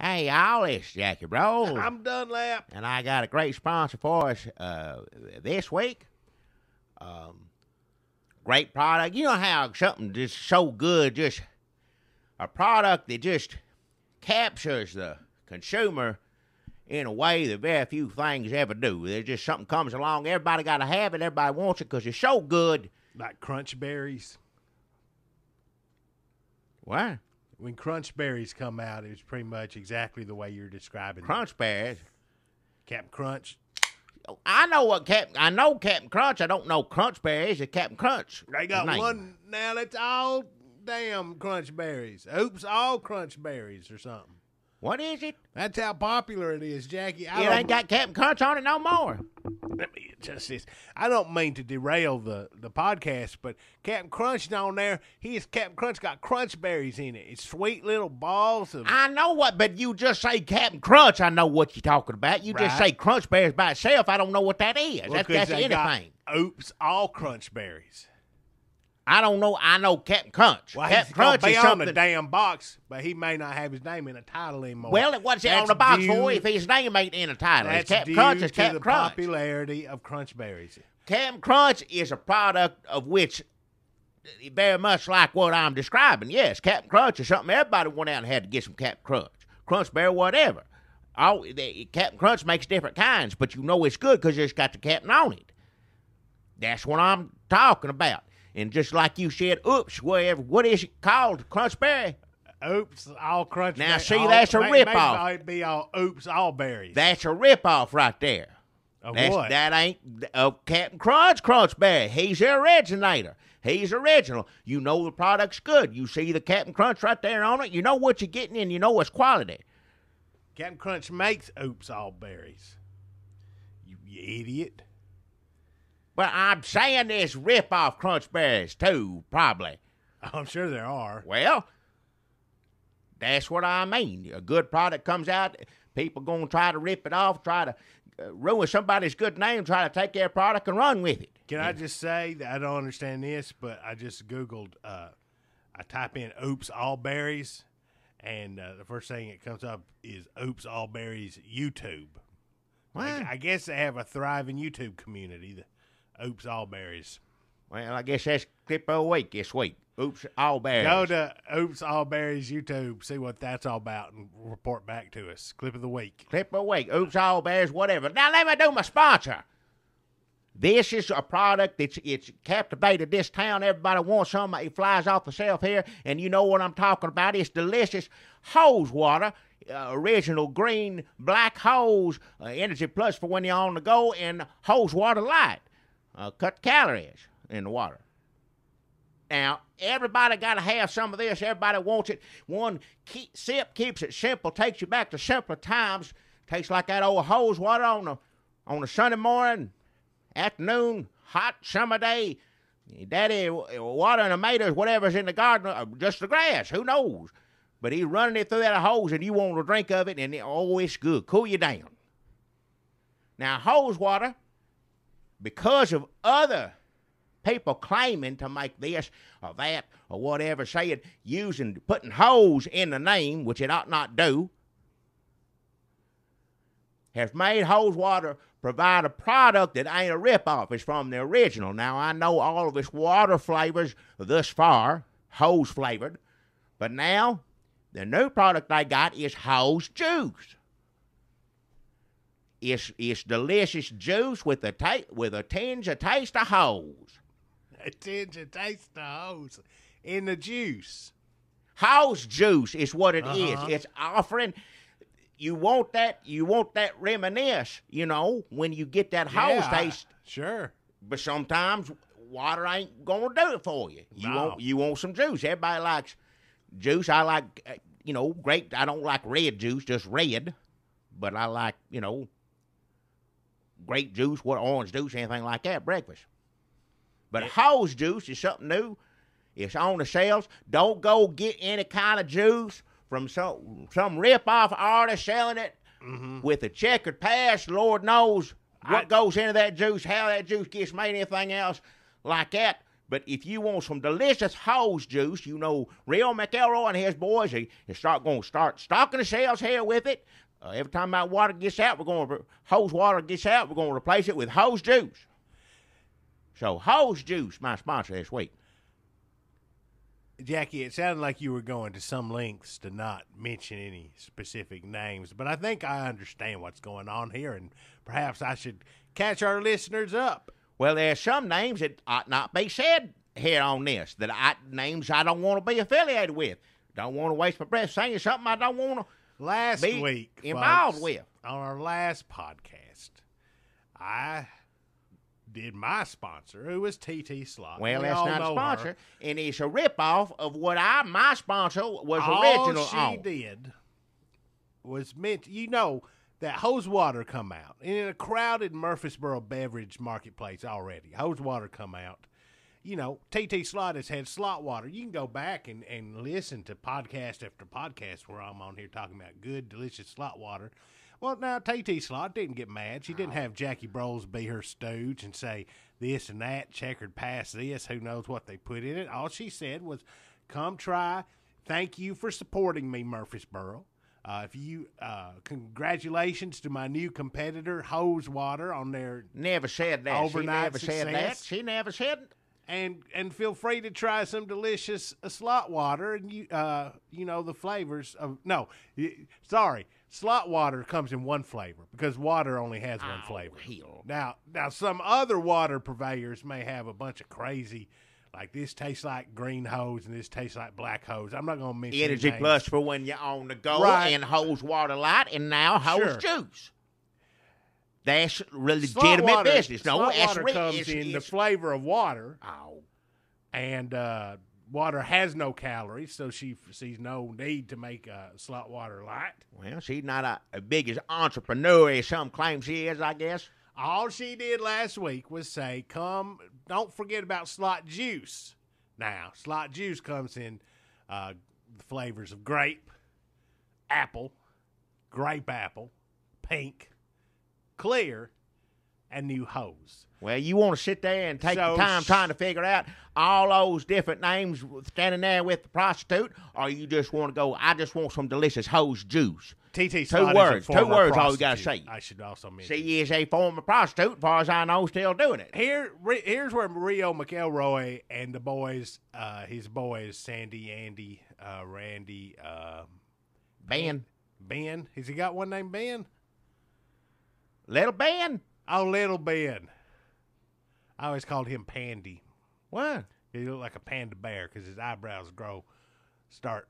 Hey, y'all, it's Jackie Bros. I'm Dunlap. And I got a great sponsor for us this week. Great product. You know how something just so good, just a product that just captures the consumer in a way that very few things ever do. There's just something comes along, everybody got to have it, everybody wants it because it's so good. Like Crunch Berries. What? When Crunch Berries come out, it was pretty much exactly the way you're describing Crunch Berries? Captain Crunch. I know Captain Crunch. I don't know Crunch Berries. It's Captain Crunch. They got one now that's all damn Crunch Berries. Oops, all Crunch Berries or something. What is it? That's how popular it is, Jackie. It ain't got Captain Crunch on it no more. Let me adjust this. I don't mean to derail the podcast, but Captain Crunch on there, Captain Crunch got Crunch Berries in it. It's sweet little balls of... I know what, but you just say Captain Crunch, I know what you're talking about. You just say Crunch Berries by itself, I don't know what that is. Well, that's anything. Oops, all Crunch Berries. I don't know. I know Captain Crunch. Well, Captain he's Crunch be is on something. the damn box, but he may not have his name in the title anymore. Well, what's it on the box for if his name ain't in the title? That's Captain due Crunch is to Captain the Crunch. popularity of Crunch Berries. Captain Crunch is a product of which very much like what I'm describing. Yes, Captain Crunch is something everybody went out and had to get some Captain Crunch. Crunch Berry, whatever. Captain Crunch makes different kinds, but you know it's good because it's got the Captain on it. That's what I'm talking about. And just like you said, oops, whatever. What is it called? Crunch Berry? Oops, all Crunch Now, Berries. see, that's a ripoff. Maybe it'd be all Oops, all berries. That's a ripoff right there. What? That ain't Captain Crunch Berry. He's the originator. He's original. You know the product's good. You see the Captain Crunch right there on it. You know what you're getting and you know it's quality. Captain Crunch makes Oops, all berries. You idiot. But I'm saying there's rip-off Crunch Berries, too, probably. I'm sure there are. Well, that's what I mean. A good product comes out, people going to try to rip it off, try to ruin somebody's good name, try to take their product and run with it. Can I just say that I don't understand this, but I just Googled, I type in Oops, all berries, and the first thing that comes up is Oops, all berries YouTube. What? I guess they have a thriving YouTube community. Oops, all berries. Well, I guess that's clip of the week this week. Oops, all berries. Go to Oops, all berries YouTube, see what that's all about, and report back to us. Clip of the week. Clip of the week. Oops, all berries, whatever. Now let me do my sponsor. This is a product it's captivated this town. Everybody wants some. It flies off the shelf here, and you know what I'm talking about. It's delicious hose water. Original green, black hose, Energy Plus for when you're on the go, and hose water light. Cut calories in the water. Now, everybody got to have some of this. Everybody wants it. One sip keeps it simple, takes you back to simpler times. Tastes like that old hose water on a Sunday morning, afternoon, hot summer day. Daddy watering the tomatoes, whatever's in the garden, or just the grass, who knows? But he's running it through that hose, and you want to drink of it, and it's good. Cool you down. Now, hose water, because of other people claiming to make this or that or whatever, saying putting hose in the name, which it ought not do, has made hose water provide a product that ain't a ripoff. It's from the original. Now, I know all of its water flavors thus far, hose flavored, but now the new product they got is hose juice. It's delicious juice with a tinge of taste of hose. A tinge of taste of hose in the juice. Hose juice is what it is. It's offering. You want that reminisce, when you get that hose taste. Sure. But sometimes water ain't gonna do it for you. You want some juice. Everybody likes juice. I like grape. I don't like red juice, just red. But I like, grape juice, orange juice, anything like that, breakfast. But hose juice is something new. It's on the shelves. Don't go get any kind of juice from some rip-off artist selling it with a checkered past. Lord knows what goes into that juice, how that juice gets made, anything else like that. But if you want some delicious hose juice, you know, Real McElroy and his boys, they start stocking the shelves here with it. Every time that water gets out, hose water gets out, we're going to replace it with hose juice. So hose juice, my sponsor this week. Jackie, it sounded like you were going to some lengths to not mention any specific names, but I think I understand what's going on here, and perhaps I should catch our listeners up. Well, there's some names that ought not be said here on this, names I don't want to be affiliated with. Don't want to waste my breath saying something I don't want to be involved folks, with. On our last podcast, I did my sponsor, who was TT Slot. Well, that's not a sponsor, and it's a ripoff of what my sponsor was original on. All she did was that hose water come out. In a crowded Murfreesboro beverage marketplace already, hose water come out. You know, TT Slot has had slot water. You can go back and listen to podcast after podcast where I'm on here talking about good, delicious slot water. Well, now, TT Slot didn't get mad. She didn't have Jackie Broles be her stooge and say this and that, checkered past this, who knows what they put in it. All she said was, come try. Thank you for supporting me, Murfreesboro. Congratulations to my new competitor, Hose Water, on their never said that. Overnight she never success. said that. She never said it. And feel free to try some delicious slot water, and you know the flavors of slot water comes in one flavor because water only has one flavor. Hell. Now some other water purveyors may have a bunch of crazy. Like this tastes like green hose and this tastes like black hose. I'm not going to mention Energy names. Plus for when you're on the go, right. And Hose Water Light, and now Hose Juice. That's legitimate business. No, slot that's water comes in the flavor of water. Oh. And water has no calories, so she sees no need to make slot water light. Well, she's not a big as entrepreneur as some claim she is, I guess. All she did last week was say, don't forget about slot juice. Now, slot juice comes in the flavors of grape apple, pink, clear, and new hose. Well, you want to sit there and take the time trying to figure out all those different names standing there with the prostitute, or you just want to go, I just want some delicious hose juice. TT Two words all you got to say. I should also mention. She is a former prostitute, as far as I know, still doing it. Here's where Rio McElroy and the boys, his boys, Sandy, Andy, Randy, Ben. Ben. Has he got one named Ben? Little Ben? Oh, Little Ben. I always called him Pandy. What? He looked like a panda bear because his eyebrows they kind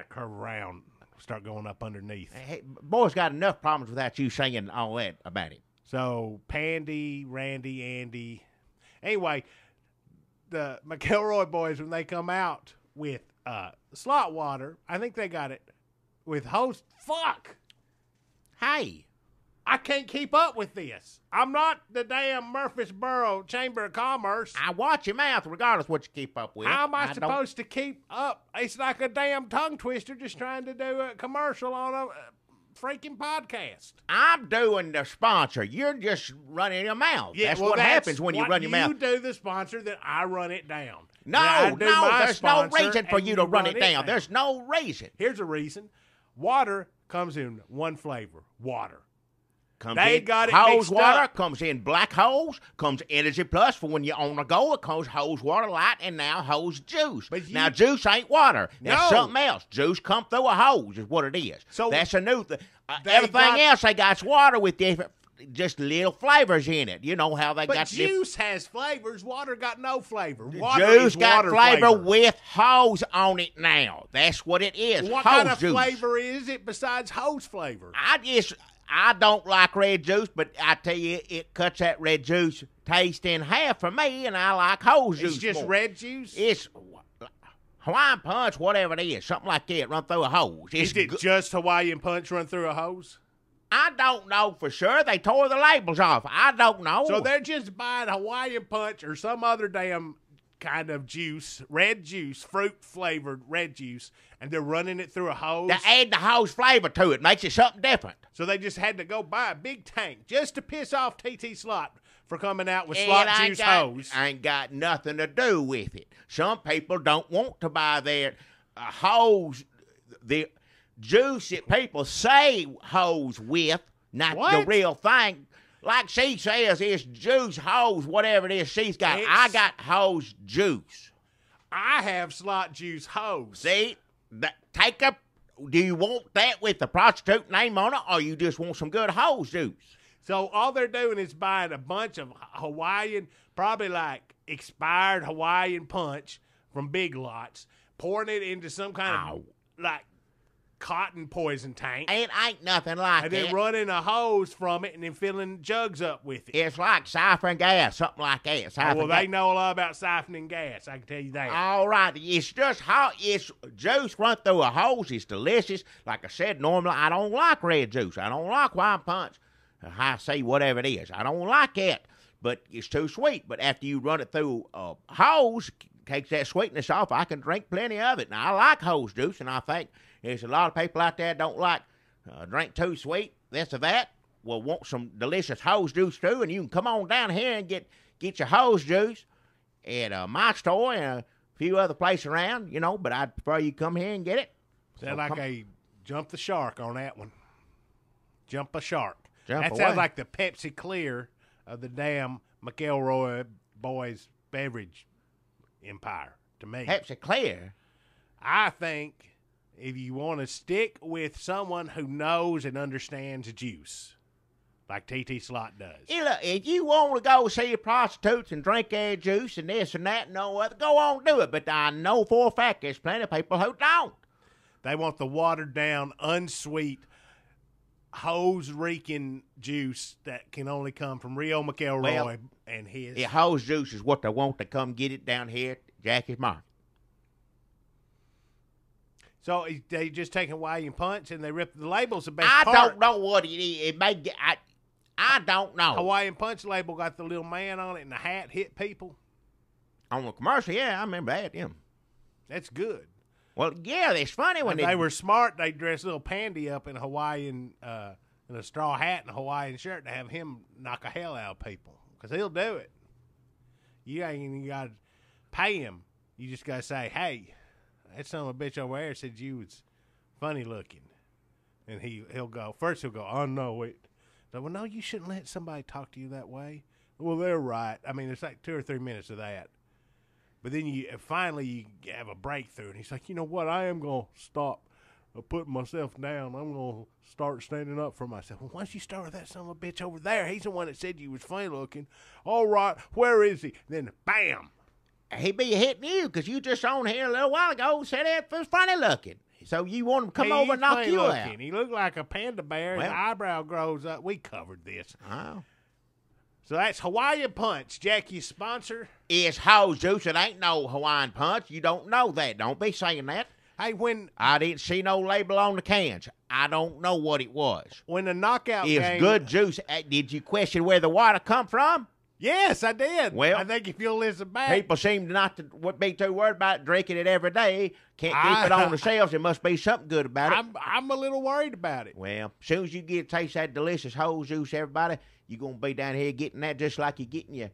of curve around, start going up underneath. Hey, boy's got enough problems without you saying all that about him. So, Pandy, Randy, Andy. Anyway, the McElroy boys, when they come out with slot water, I think they got it with hose. Fuck! Hey. I can't keep up with this. I'm not the damn Murfreesboro Chamber of Commerce. I watch your mouth regardless what you keep up with. How am I supposed to keep up? It's like a damn tongue twister just trying to do a commercial on a freaking podcast. I'm doing the sponsor. You're just running your mouth. Yeah, that's what happens when you run your mouth. You do the sponsor, then I run it down. No, there's no reason for you to run it down. There's no reason. Here's a reason. Water comes in one flavor. Water. Got it hose water, up. Comes in black hose, comes Energy Plus for when you're on the go. It comes Hose Water Light, and now Hose Juice. Now, juice ain't water. That's something else. Juice come through a hose is what it is. So that's a new thing. Everything else they got's water with different, just little flavors in it. You know how they got. But juice has flavors. Water got no flavor. Juice got flavor with hose on it now. That's what it is. What kind of flavor is it besides hose flavor? I don't like red juice, but I tell you, it cuts that red juice taste in half for me, and I like hose juice. It's just more. Red juice? It's Hawaiian Punch, whatever it is, something like that, run through a hose. Is it just Hawaiian Punch run through a hose? I don't know for sure. They tore the labels off. I don't know. So they're just buying Hawaiian Punch or some other damn kind of juice, red juice, fruit-flavored red juice, and they're running it through a hose. To add the hose flavor to it, makes it something different. So they just had to go buy a big tank just to piss off TT Slot for coming out with It slot ain't juice got- hose. Ain't got nothing to do with it. Some people don't want to buy their hose, the juice that people say hose with, not the What? real thing. Like she says, it's juice hose, whatever it is she's got. I It's- got hose juice. I have slot juice hose. See, take a. Do you want that with the prostitute name on it, or you just want some good hose juice? So all they're doing is buying a bunch of Hawaiian, probably like expired Hawaiian punch from Big Lots, pouring it into some kind of like cotton poison tank, It ain't nothing like and that. then running a hose from it and then filling jugs up with it. It's like siphoning gas, something like that. Oh, Siphon well, gas. they know a lot about siphoning gas. I can tell you that. All right, it's just how it's juice run through a hose. It's delicious. Like I said, normally I don't like red juice. I don't like wine punch. I say whatever it is. I don't like it, but it's too sweet. But after you run it through a hose, takes that sweetness off. I can drink plenty of it. Now I like hose juice, and I think there's a lot of people out there don't like drink too sweet. This or that. Will want some delicious hose juice too, and you can come on down here and get your hose juice at my store and a few other places around, but I'd prefer you come here and get it. Sound like a jump the shark on that one. Jump a shark. Jump That away. sounds like the Pepsi Clear of the damn McElroy boys beverage empire to me. Pepsi Clear. I think if you want to stick with someone who knows and understands juice, like TT Slot does. Look, if you want to go see prostitutes and drink their juice and this and that and no other, go on do it. But I know for a fact there's plenty of people who don't. They want the watered down, unsweet, hose-reeking juice that can only come from Rio McElroy and his. Yeah, hose juice is what they want to come get it down here at Jackie's Market. So they just take Hawaiian punch and they rip the label's the best I part. don't know what it is. It may get, I don't know. Hawaiian punch label got the little man on it and the hat hit people. On the commercial, yeah, I remember that. Yeah. That's good. Well, yeah, it's funny when If they were smart, they'd dress little Pandy up in a Hawaiian, in a straw hat and a Hawaiian shirt to have him knock a hell out of people. Because he'll do it. You ain't even got to pay him. You just got to say, hey, that son of a bitch over there said you was funny looking. And he'll go, oh, no, wait. So, well, no, you shouldn't let somebody talk to you that way. Well, they're right. I mean, it's like 2 or 3 minutes of that. But then you have a breakthrough, and he's like, you know what? I am going to stop putting myself down. I'm going to start standing up for myself. Well, once you start with that son of a bitch over there, he's the one that said you was funny looking. All right, where is he? Then, bam. he be hitting you because you just on here a little while ago said it was funny looking. So you want him to come over and knock you out. He looked like a panda bear. His Well- eyebrow grows up. We covered this. Oh. So that's Hawaiian Punch, Jackie's sponsor. It's hose juice. It ain't no Hawaiian punch. You don't know that. Don't be saying that. Hey, when I didn't see no label on the cans. I don't know what it was. the knockout It's game, good juice. Did you question where the water come from? Yes, I did. Well, I think if you'll listen back, People seem not to be too worried about drinking it every day. Can't keep it on the shelves. There must be something good about it. I'm a little worried about it. Well, as soon as you get to taste that delicious hose juice, everybody, you're going to be down here getting that just like you're getting your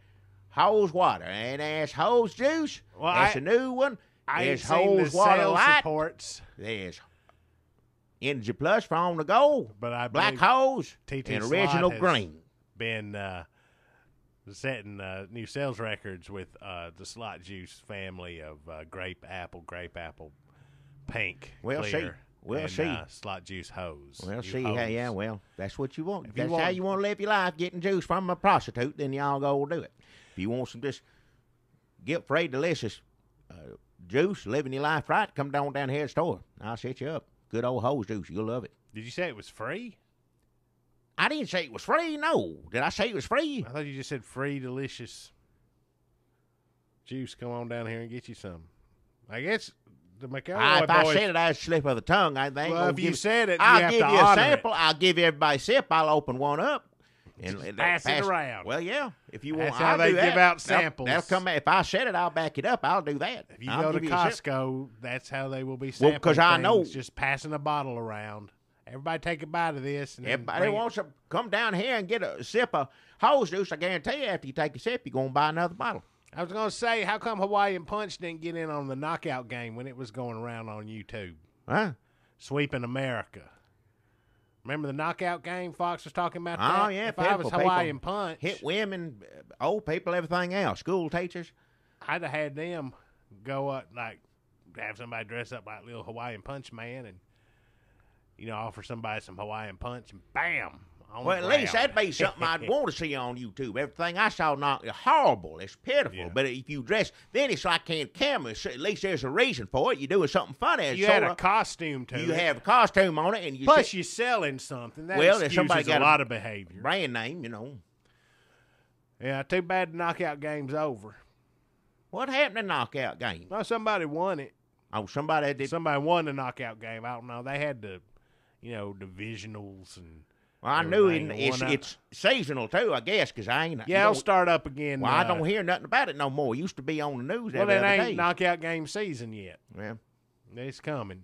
hose water. And there's hose juice. Well, That's a new one. I ain't There's seen the hose water sales light. reports, There's Energy Plus for on the go. but I Black believe hose TT and Slot original has green. been setting new sales records with the Slot Juice family of grape apple, pink, We'll clear, see. We'll and, see. Slot Juice hose. Well, New see, hose. hey, yeah, well, that's what you want. If you That's want- how you want to live your life, getting juice from a prostitute, then y'all go do it. If you want some just guilt-free, delicious juice, living your life right, come down here to the store. I'll set you up. Good old hose juice. You'll love it. Did you say it was free? I didn't say it was free, no. Did I say it was free? I thought you just said free, delicious juice. Come on down here and get you some. I guess the McElroy If I boys. said it, I'd slip of the tongue. I think. Well, if you said it, I'll you have give to you a honor sample. it. I'll give everybody a sip. I'll open one up. And pass it around. Well, yeah. If you want, That's how I'll they do give that. out That'll- samples. That'll come. If I said it, I'll back it up. I'll do that. If you I'll go to give you a sip. Costco, that's how they will be Well, sampling 'cause I know- things, just passing a bottle around Everybody take a bite of this. And Everybody wants to come down here and get a sip of hose juice. I guarantee you, after you take a sip, you're going to buy another bottle. I was going to say, how come Hawaiian Punch didn't get in on the knockout game when it was going around on YouTube? Huh? Sweeping America. Remember the knockout game Fox was talking about that? Oh, yeah. If I was Hawaiian Punch. Hit women, old people, everything else. School teachers. I'd have had them go up, like, have somebody dress up like little Hawaiian Punch man and, offer somebody some Hawaiian Punch and bam. Well, at least that'd be something I'd want to see on YouTube. Everything I saw is horrible. It's pitiful. Yeah. But if you dress, then it's like on camera. So at least there's a reason for it. You're doing something funny. You had a costume to it. You have a costume on it. And plus you're selling something. That well, if somebody excuses got a lot of behavior. Brand name, Yeah, too bad the knockout game's over. What happened in the knockout game? Well, somebody won it. Oh, somebody did. Somebody won the knockout game. I don't know. They had the, divisionals and. Well, I knew it's seasonal too, I guess, because I ain't. Yeah, it'll start up again. Well, I don't hear nothing about it no more. It used to be on the news every other day. Well, it ain't knockout game season yet. Yeah, it's coming.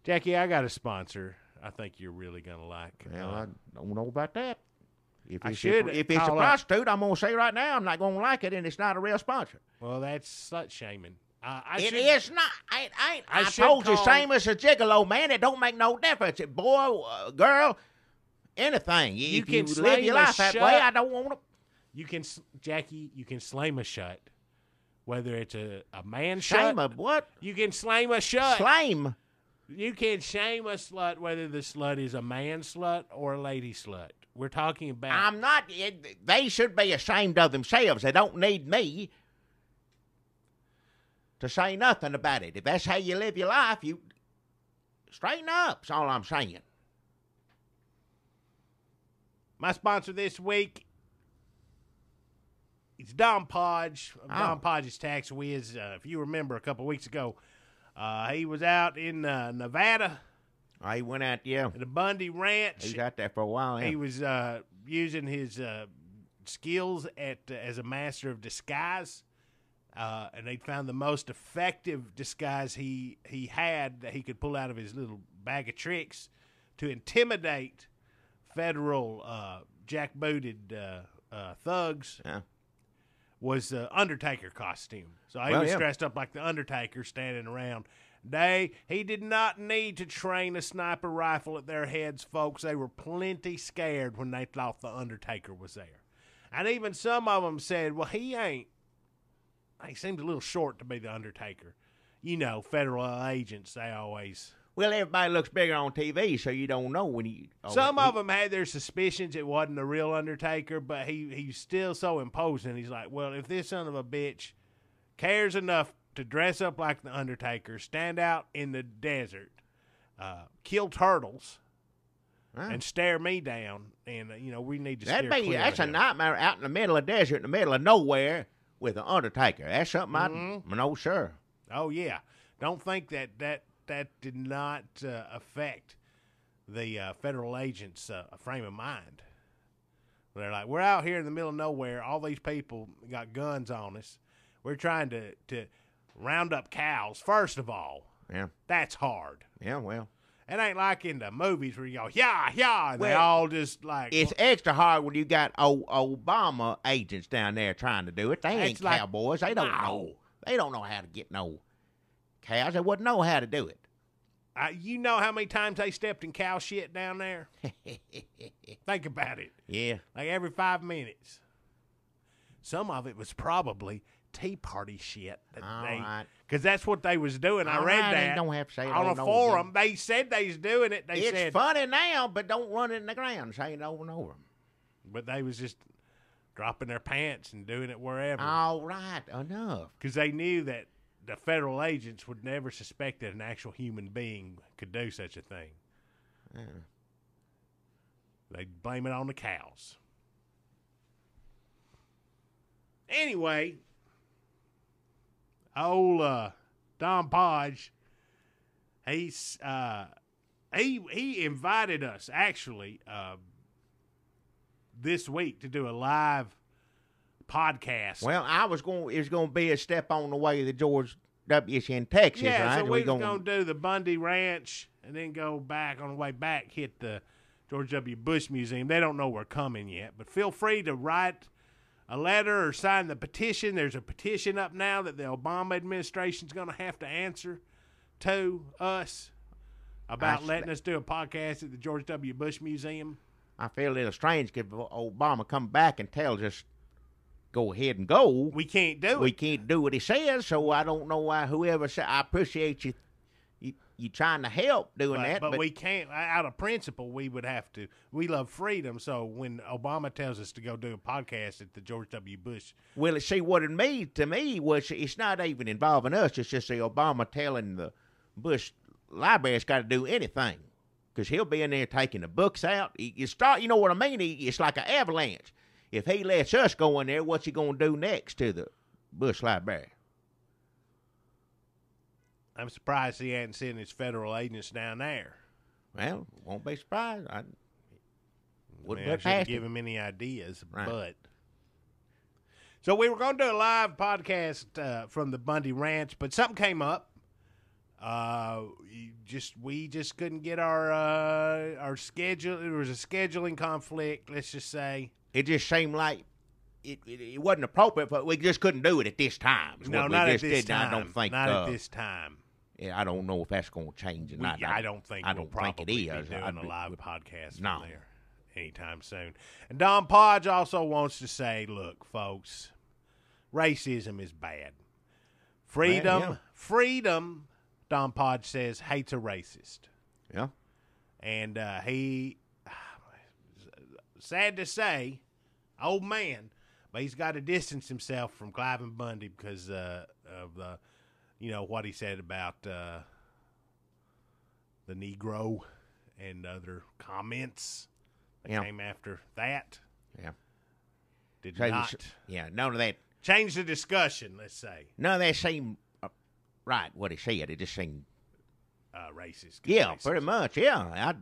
Jackie, I got a sponsor. I think you're really gonna like. Well, I don't know about that. If it's a prostitute, I'm gonna say right now, I'm not gonna like it, and it's not a real sponsor. Well, that's slut shaming. It is not. I told you, same as a gigolo, man. It don't make no difference. Boy, girl. Anything. You can live your life that way. I don't want to. You can, Jackie. You can slame a shut, whether it's a man shut. Shame a what? You can slame a shut. Slame. You can shame a slut, whether the slut is a man slut or a lady slut. We're talking about. I'm not. They should be ashamed of themselves. They don't need me to say nothing about it. If that's how you live your life, you straighten up. That's all I'm saying. My sponsor this week is Don Podge of Don Podge's Tax Wiz. If you remember a couple weeks ago, he was out in Nevada. He went out, yeah. At the Bundy Ranch. He was out there for a while, yeah. He was using his skills as a master of disguise. And they found the most effective disguise he had that he could pull out of his little bag of tricks to intimidate federal jackbooted thugs was the Undertaker costume. So he was dressed up like the Undertaker standing around. He did not need to train a sniper rifle at their heads, folks. They were plenty scared when they thought the Undertaker was there. And even some of them said, well, he seemed a little short to be the Undertaker. Federal agents, they always... Well, everybody looks bigger on TV, so you don't know when he... Some of them had their suspicions it wasn't the real Undertaker, but he's still so imposing. He's like, well, if this son of a bitch cares enough to dress up like the Undertaker, stand out in the desert, kill turtles, and stare me down, and, we need to steer clear That's a nightmare out in the middle of the desert, in the middle of nowhere, with the Undertaker. That's something I know, sure. Oh, yeah. Don't think that did not affect the federal agents' frame of mind. They're like, we're out here in the middle of nowhere. All these people got guns on us. We're trying to round up cows, first of all. Yeah. That's hard. Yeah, well. It ain't like in the movies where you go, yeah, and they all just like... It's extra hard when you got Obama agents down there trying to do it. They ain't cowboys. They don't know. They don't know how to get no cows. They wouldn't know how to do it. You know how many times they stepped in cow shit down there? Think about it. Yeah. Like every 5 minutes. Some of it was probably Tea Party shit. Because that's what they was doing. I read that don't have to say it on a forum. They said they was doing it. It's funny now, but don't run it in the ground. Say it over and over. But they was just dropping their pants and doing it wherever. All right, enough. Because they knew that the federal agents would never suspect that an actual human being could do such a thing. Yeah. They'd blame it on the cows. Anyway, old Don Podge, he invited us actually this week to do a live podcast. Well, it was going to be a step on the way that George It's in Texas, Yeah, right? so we're going to do the Bundy Ranch and then go back. On the way back, hit the George W. Bush Museum. They don't know we're coming yet, but feel free to write a letter or sign the petition. There's a petition up now that the Obama administration's going to have to answer to us about letting us do a podcast at the George W. Bush Museum. I feel a little strange because Obama come back and tells us go ahead and go. We can't do it. We can't do what he says, so I don't know why whoever said. I appreciate you trying to help doing that, but we can't. Out of principle, we would have to. We love freedom, so when Obama tells us to go do a podcast at the George W. Bush, well, see what it means to me was it's not even involving us. It's just the Obama telling the Bush library it's got to do anything because he'll be in there taking the books out. You know what I mean? It's like an avalanche. If he lets us go in there, what's he going to do next to the Bush library? I'm surprised he hadn't sent his federal agents down there. Well, won't be surprised. I shouldn't give him any ideas, right. But so we were going to do a live podcast from the Bundy Ranch, but something came up. We just couldn't get our schedule. There was a scheduling conflict. Let's just say it just seemed like it wasn't appropriate, but we just couldn't do it at this time. No, not at this time. I don't think. Not at this time. Yeah, I don't know if that's going to change or not. I don't think it is. Be doing a live podcast from there anytime soon. And Don Podge also wants to say, look, folks, racism is bad. Freedom, Don Podge says, hates a racist. Yeah. And he, sad to say, old man, but he's got to distance himself from Clive and Bundy because of the, what he said about the Negro and other comments that came after that. Yeah. Did not. Yeah, none of that. Change the discussion, let's say. None of that seemed right, what he said. It just seemed racist. Yeah, racist. Pretty much. Yeah.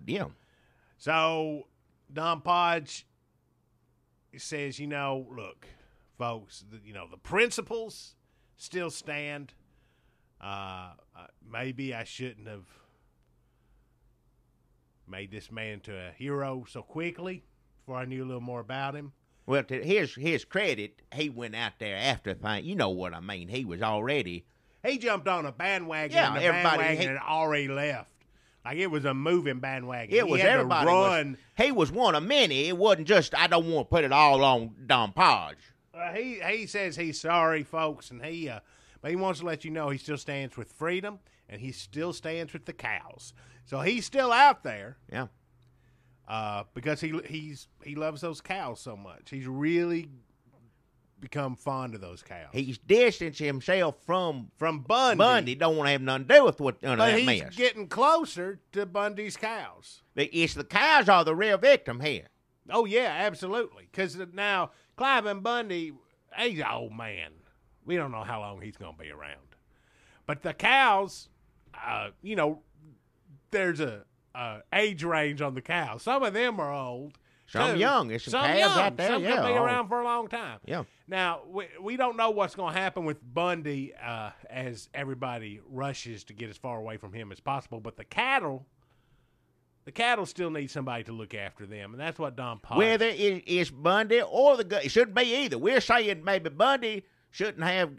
So, Don Podge says, look, folks, the principles still stand. Maybe I shouldn't have made this man to a hero so quickly before I knew a little more about him. Well, to his credit, he went out there after thing. You know what I mean? He was already. He jumped on a bandwagon. Yeah, and the everybody. bandwagon had already left. Like it was a moving bandwagon. It was everybody. He was one of many. It wasn't just. I don't want to put it all on Don Podge. He says he's sorry, folks, and but he wants to let you know he still stands with freedom and he still stands with the cows. So he's still out there. Yeah. Because he loves those cows so much. He's really become fond of those cows. He's distanced himself from Bundy. Bundy don't want to have nothing to do with what none of that But mess. he's getting closer to Bundy's cows. It's the cows are the real victim here. Oh yeah, absolutely. Because now Clive and Bundy, he's an old man. We don't know how long he's going to be around. But the cows, there's a age range on the cows. Some of them are old. Some young. There's some cows young. out there. Some can be around for a long time. Yeah. Now, we don't know what's going to happen with Bundy as everybody rushes to get as far away from him as possible. But the cattle still need somebody to look after them. And that's what Don Podge. Whether it's Bundy or it shouldn't be either. We're saying maybe Bundy shouldn't have,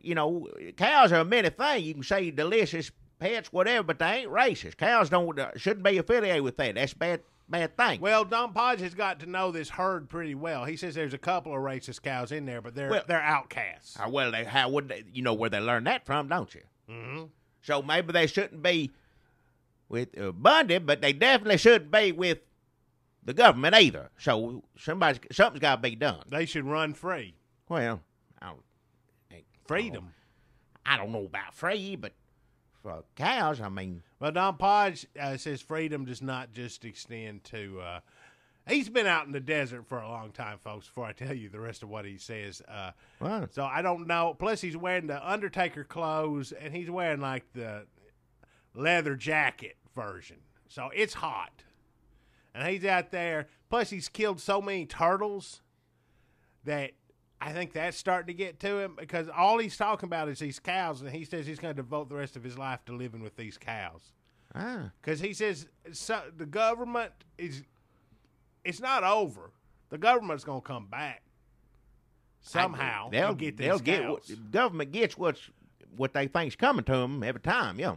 cows are a many things. You can say delicious pets, whatever, but they ain't racist. Cows shouldn't be affiliated with that. That's a bad thing. Well, Don Podge has got to know this herd pretty well. He says there's a couple of racist cows in there, but they're outcasts. How would they, where they learn that from, don't you? Mm-hmm. So maybe they shouldn't be with Bundy, but they definitely shouldn't be with the government either. So something's got to be done. They should run free. Well, freedom. I don't know about free, but for cows, I mean. Well, Don Podge says freedom does not just extend to. He's been out in the desert for a long time, folks. Before I tell you the rest of what he says, Wow. So I don't know. Plus, he's wearing the Undertaker clothes, and he's wearing like the leather jacket version. So it's hot, and he's out there. Plus, he's killed so many turtles that I think that's starting to get to him because all he's talking about is these cows, and he says he's going to devote the rest of his life to living with these cows. Because he says the government it's not over. The government's going to come back somehow. They'll get the government gets what they think's coming to them every time. Yeah.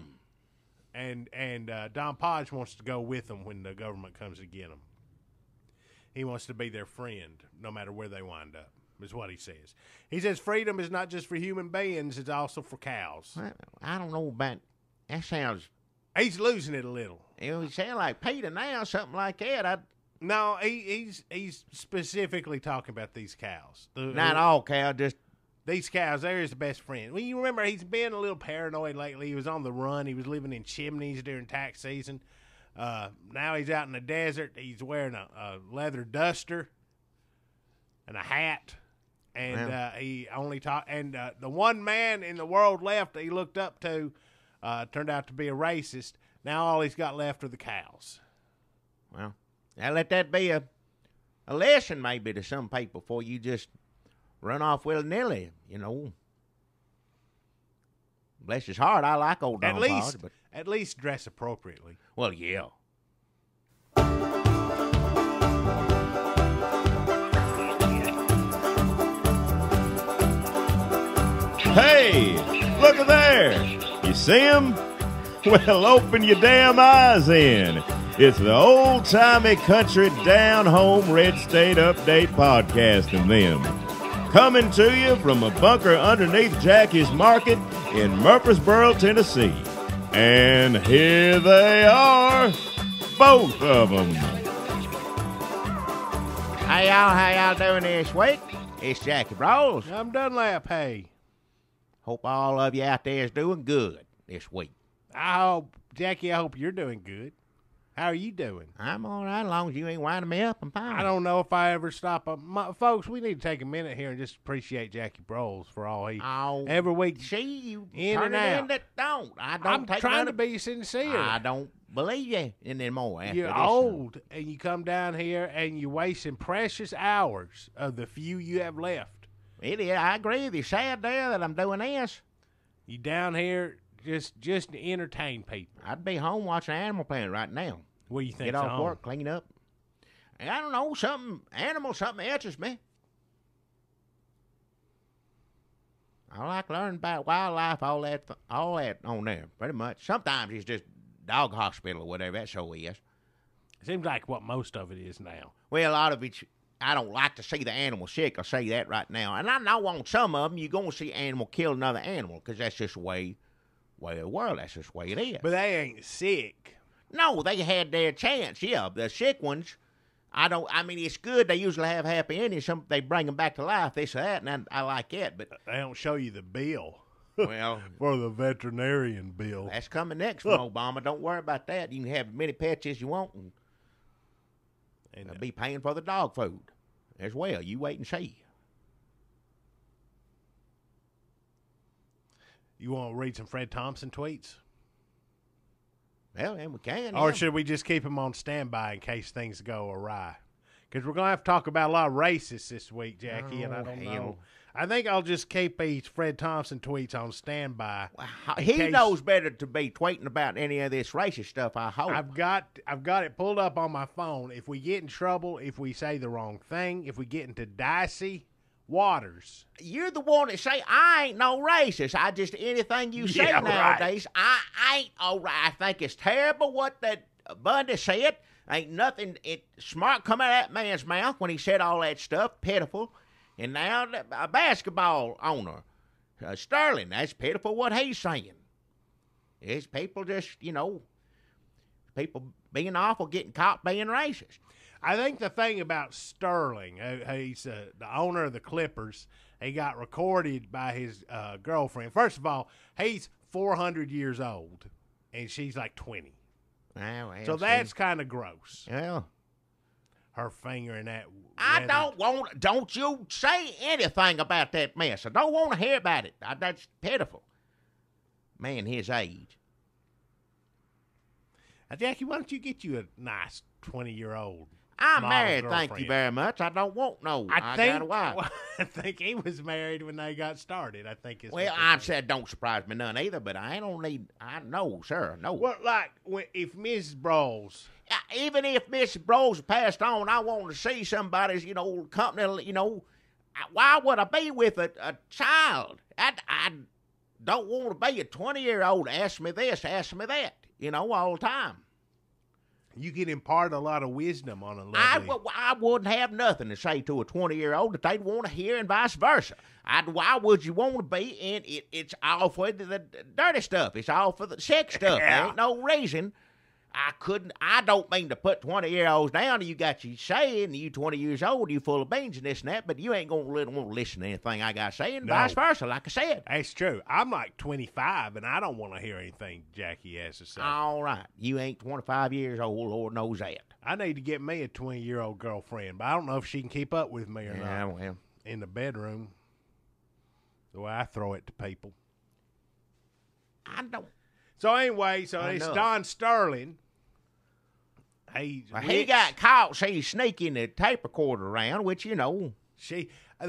And Don Podge wants to go with them when the government comes to get them. He wants to be their friend no matter where they wind up, is what he says. He says freedom is not just for human beings, it's also for cows. I don't know about that. Sounds... He's losing it a little. He sound like Peter now, something like that. No, he's specifically talking about these cows. Not all cows, just... These cows, they're his best friend. Well, you remember he's been a little paranoid lately. He was on the run. He was living in chimneys during tax season. Now he's out in the desert. He's wearing a leather duster and a hat. And he only and the one man in the world left that he looked up to turned out to be a racist. Now all he's got left are the cows. Well, now let that be a lesson maybe to some people before you just run off willy-nilly, you know. Bless his heart, I like old Don Podge, but at least dress appropriately. Well, yeah. Hey, look at there. You see him? Well, open your damn eyes in. It's the old-timey country down-home red state update podcast and them. Coming to you from a bunker underneath Jackie's Market in Murfreesboro, Tennessee. And here they are, both of them. How y'all doing this week? It's Jackie Brawls. I'm Dunlap, hey. Hope all of you out there is doing good this week. Jackie, I hope you're doing good. How are you doing? I'm all right, as long as you ain't winding me up. I'm fine. I don't know if I ever stop. Folks, we need to take a minute here and just appreciate Jackie Brawls for all he every week. See, you in turn and it out. in that don't. I'm trying to be sincere. I don't believe you anymore. After You're this old, and you come down here and you're wasting precious hours of the few you have left. I agree with you. Sad there that I'm doing this. You down here just to entertain people. I'd be home watching Animal Planet right now. What do you think? Get off work, clean up. I don't know, something interests me. I like learning about wildlife, all that on there, pretty much. Sometimes it's just dog hospital or whatever that show is. It seems like what most of it is now. Well, a lot of it's, I don't like to see the animal sick. I'll say that right now. And I know on some of them you're going to see animal kill another animal because that's just the way of the world. That's just the way it is. But they ain't sick. No, they had their chance. Yeah, the sick ones. It's good. They usually have happy endings. They bring them back to life, this or that, and I like it. But they don't show you the bill. Well, for the veterinarian bill. That's coming next from Obama. Don't worry about that. You can have as many pets as you want and be paying for the dog food as well. You wait and see. You want to read some Fred Thompson tweets? Well, and we can. Or should we just keep them on standby in case things go awry? Because we're going to have to talk about a lot of racists this week, Jackie, and I don't know. I think I'll just keep these Fred Thompson tweets on standby. He knows better to be tweeting about any of this racist stuff, I hope. I've got it pulled up on my phone. If we get in trouble, if we say the wrong thing, if we get into dicey waters. You're the one that say, I ain't no racist. I just, anything you say nowadays, right. I ain't all right. I think it's terrible what that Bundy said. Ain't nothing smart come out of that man's mouth when he said all that stuff. Pitiful. And now a basketball owner, Sterling, that's pitiful what he's saying. It's people just, people being awful, getting caught being racist. I think the thing about Sterling, he's the owner of the Clippers, he got recorded by his girlfriend. First of all, he's 400 years old, and she's like 20. Well, so that's kind of gross. Yeah. Her finger in that. Don't you say anything about that mess. I don't want to hear about it. That's pitiful. Man, his age. Jackie, why don't you get you a nice 20-year-old? I'm model's married, thank girlfriend. you very much. I don't want no. I got a wife. I think he was married when they got started. I think it's. Well, I said don't surprise me none either, but I don't need. I know, sir, no. Well, like if Mrs. Brawls. Even if Mrs. Bros passed on, I want to see somebody's, company, why would I be with a child? I don't want to be a 20-year-old. Ask me this, ask me that, all the time. You can impart a lot of wisdom on a lovely. I wouldn't have nothing to say to a 20-year-old that they'd want to hear, and vice versa. Why would you want to be in it? It's all for the dirty stuff. It's all for the sex stuff. There ain't no reason. I don't mean to put 20-year-olds down. You got you saying, you 20 years old, you full of beans and this and that, but you ain't going to want to listen to anything I got to say, and vice versa, like I said. That's true. I'm like 25, and I don't want to hear anything Jackie has to say. All right. You ain't 25 years old, Lord knows that. I need to get me a 20-year-old girlfriend, but I don't know if she can keep up with me or Yeah, not. well. In the bedroom, the way I throw it to people. I don't. So anyway, it's Don Sterling. He got caught, sneaking the tape recorder around, which, the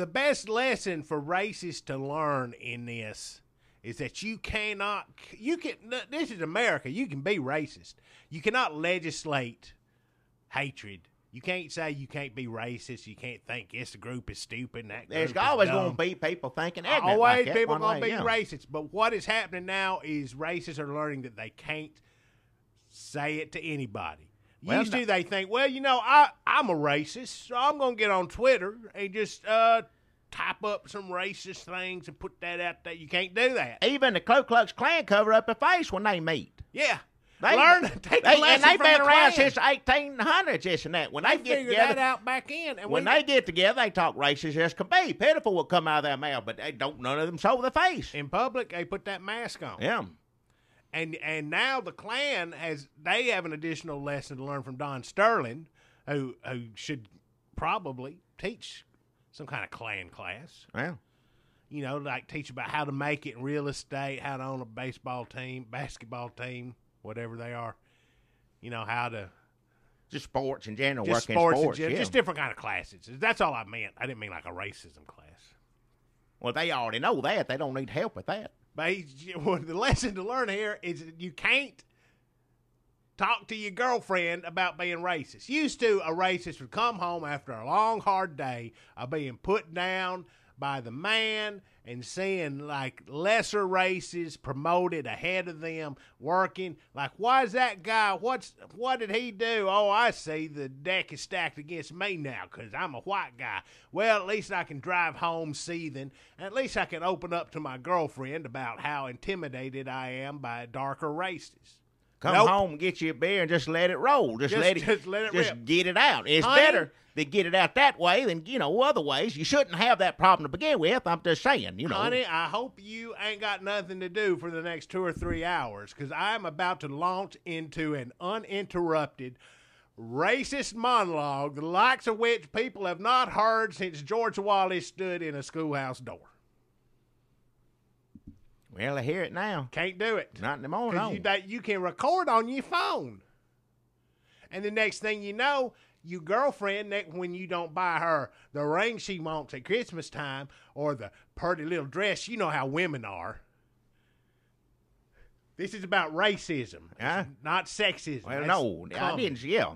best lesson for racists to learn in this is that this is America, you can be racist. You cannot legislate hatred. You can't say you can't be racist. You can't think this group is stupid and that group There's is always dumb. going to be people thinking ignorant. Always like people going to be racist. But what is happening now is racists are learning that they can't say it to anybody. Used to, they think, well, I'm a racist, so I'm going to get on Twitter and just type up some racist things and put that out there. You can't do that. Even the Ku Klux Klan cover up their face when they meet. Yeah. Take a lesson and they've been around since 1800s, this and that. When they get figured together, that out back in. And when they get together, they talk racist as can be. Pitiful will come out of their mouth, but they don't. None of them show their face. In public, they put that mask on. Yeah. And now the Klan they have an additional lesson to learn from Don Sterling, who should probably teach some kind of Klan class. Yeah. Like teach about how to make it in real estate, how to own a baseball team, basketball team, whatever they are. How to just sports in general, just working sports, in general, just different kind of classes. That's all I meant. I didn't mean like a racism class. Well, they already know that. They don't need help with that. But the lesson to learn here is that you can't talk to your girlfriend about being racist. Used to, a racist would come home after a long, hard day of being put down by the man and seeing like lesser races promoted ahead of them, working. Like, why is that guy? What did he do? Oh, I see. The deck is stacked against me now because I'm a white guy. Well, at least I can drive home seething. And at least I can open up to my girlfriend about how intimidated I am by darker races. Come home and get you a beer and just let it roll. Just let it rip. Get it out. It's better to get it out that way than, other ways. You shouldn't have that problem to begin with. I'm just saying, Honey, I hope you ain't got nothing to do for the next 2 or 3 hours because I'm about to launch into an uninterrupted racist monologue, the likes of which people have not heard since George Wallace stood in a schoolhouse door. Well, I hear it now. Can't do it. Not anymore, no. You can record on your phone. And the next thing you know, your girlfriend, when you don't buy her the ring she wants at Christmas time or the pretty little dress, you know how women are. This is about racism, not sexism. Well, no, I didn't. Yeah.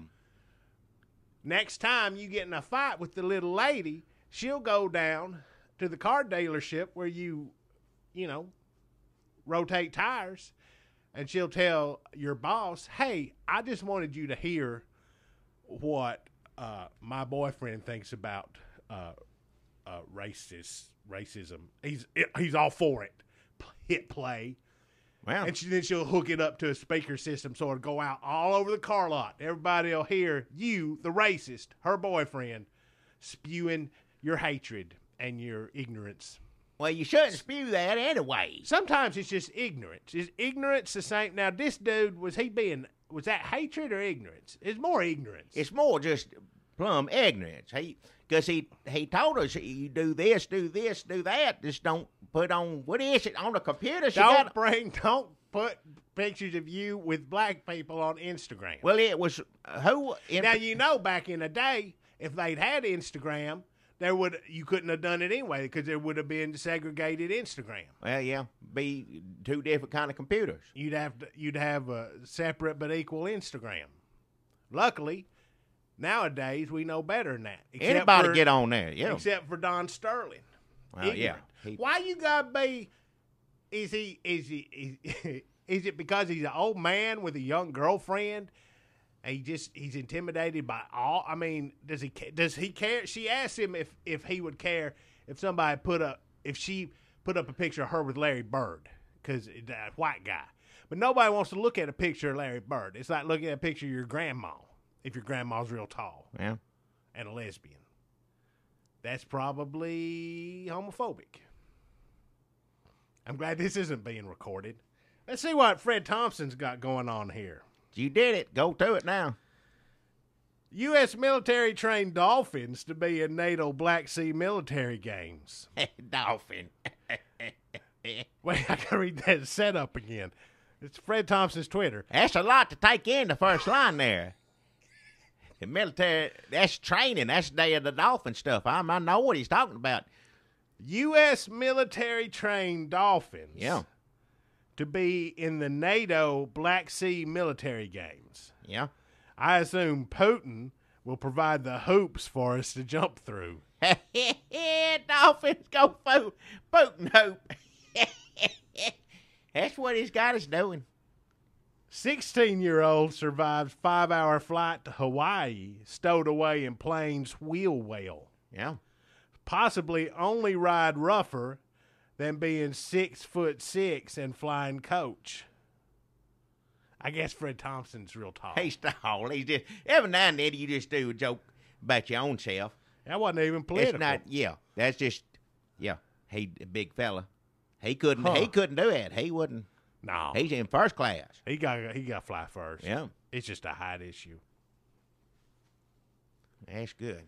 Next time you get in a fight with the little lady, she'll go down to the car dealership where you rotate tires, and she'll tell your boss, hey, I just wanted you to hear what my boyfriend thinks about racism. He's all for it. Hit play. Wow. And then she'll hook it up to a speaker system so it'll go out all over the car lot. Everybody will hear you, the racist, her boyfriend, spewing your hatred and your ignorance. Well, you shouldn't spew that anyway. Sometimes it's just ignorance. Is ignorance the same? Now, this dude, was that hatred or ignorance? It's more ignorance. It's more just plumb ignorance. Because he told us, you do this, do that. Just don't put on, what is it, on the computer? Don't put pictures of you with black people on Instagram. Well, it was Now, you know, back in the day, if they'd had Instagram, you couldn't have done it anyway because there would have been segregated Instagram. Well, yeah, be two different kind of computers. You'd have a separate but equal Instagram. Luckily, nowadays we know better than that. Anybody get on there, yeah. Except for Don Sterling. Well, yeah. Why you gotta be? Is it because he's an old man with a young girlfriend? And he's intimidated by all. I mean, does he care? She asked him if he would care if she put up a picture of her with Larry Bird, because that white guy. But nobody wants to look at a picture of Larry Bird. It's like looking at a picture of your grandma, if your grandma's real tall. Yeah. And a lesbian. That's probably homophobic. I'm glad this isn't being recorded. Let's see what Fred Thompson's got going on here. You did it. Go to it now. U.S. military trained dolphins to be in NATO Black Sea military games. Dolphin. Wait, I gotta read that setup again. It's Fred Thompson's Twitter. That's a lot to take in, the first line there. The military, that's training. That's the day of the dolphin stuff. I know what he's talking about. U.S. military trained dolphins. Yeah. To be in the NATO Black Sea military games. Yeah. I assume Putin will provide the hoops for us to jump through. Dolphins go Putin hoop. That's what he's got us doing. 16-year-old survives 5-hour flight to Hawaii, stowed away in plane's wheel well. Yeah. Possibly only ride rougher than being 6'6" and flying coach. I guess Fred Thompson's real tall. He's tall. He's just, every now and then you just do a joke about your own self. That wasn't even political. It's not. Yeah, that's just. Yeah, he a big fella. He couldn't. He couldn't do that. He wouldn't. No, he's in first class. He got to fly first. Yeah, it's just a height issue. That's good.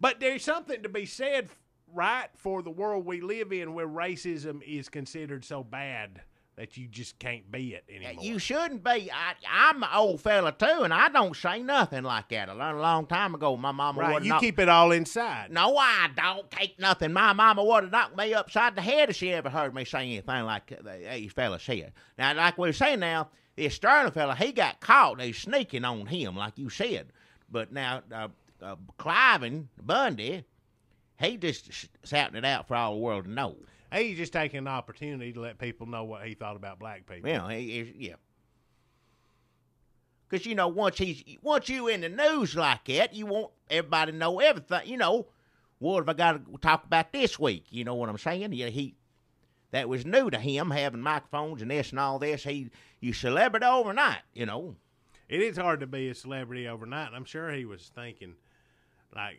But there's something to be said, right, for the world we live in where racism is considered so bad that you just can't be it anymore. You shouldn't be. I'm an old fella, too, and I don't say nothing like that. I learned a long time ago my mama right, wouldn't you keep it all inside. No, I don't take nothing. My mama would have knocked me upside the head if she ever heard me say anything like these fellas said. Now, like we were saying now, this Sterling fella, he got caught. They sneaking on him, like you said. But now, Clive Bundy, he just shouting it out for all the world to know. He's just taking an opportunity to let people know what he thought about black people. Yeah, yeah. Because, you know, once you in the news like that, you want everybody to know everything. You know, what have I got to talk about this week? You know what I'm saying? Yeah, that was new to him, having microphones and this and all this. You celebrity overnight, you know. It is hard to be a celebrity overnight. I'm sure he was thinking, like,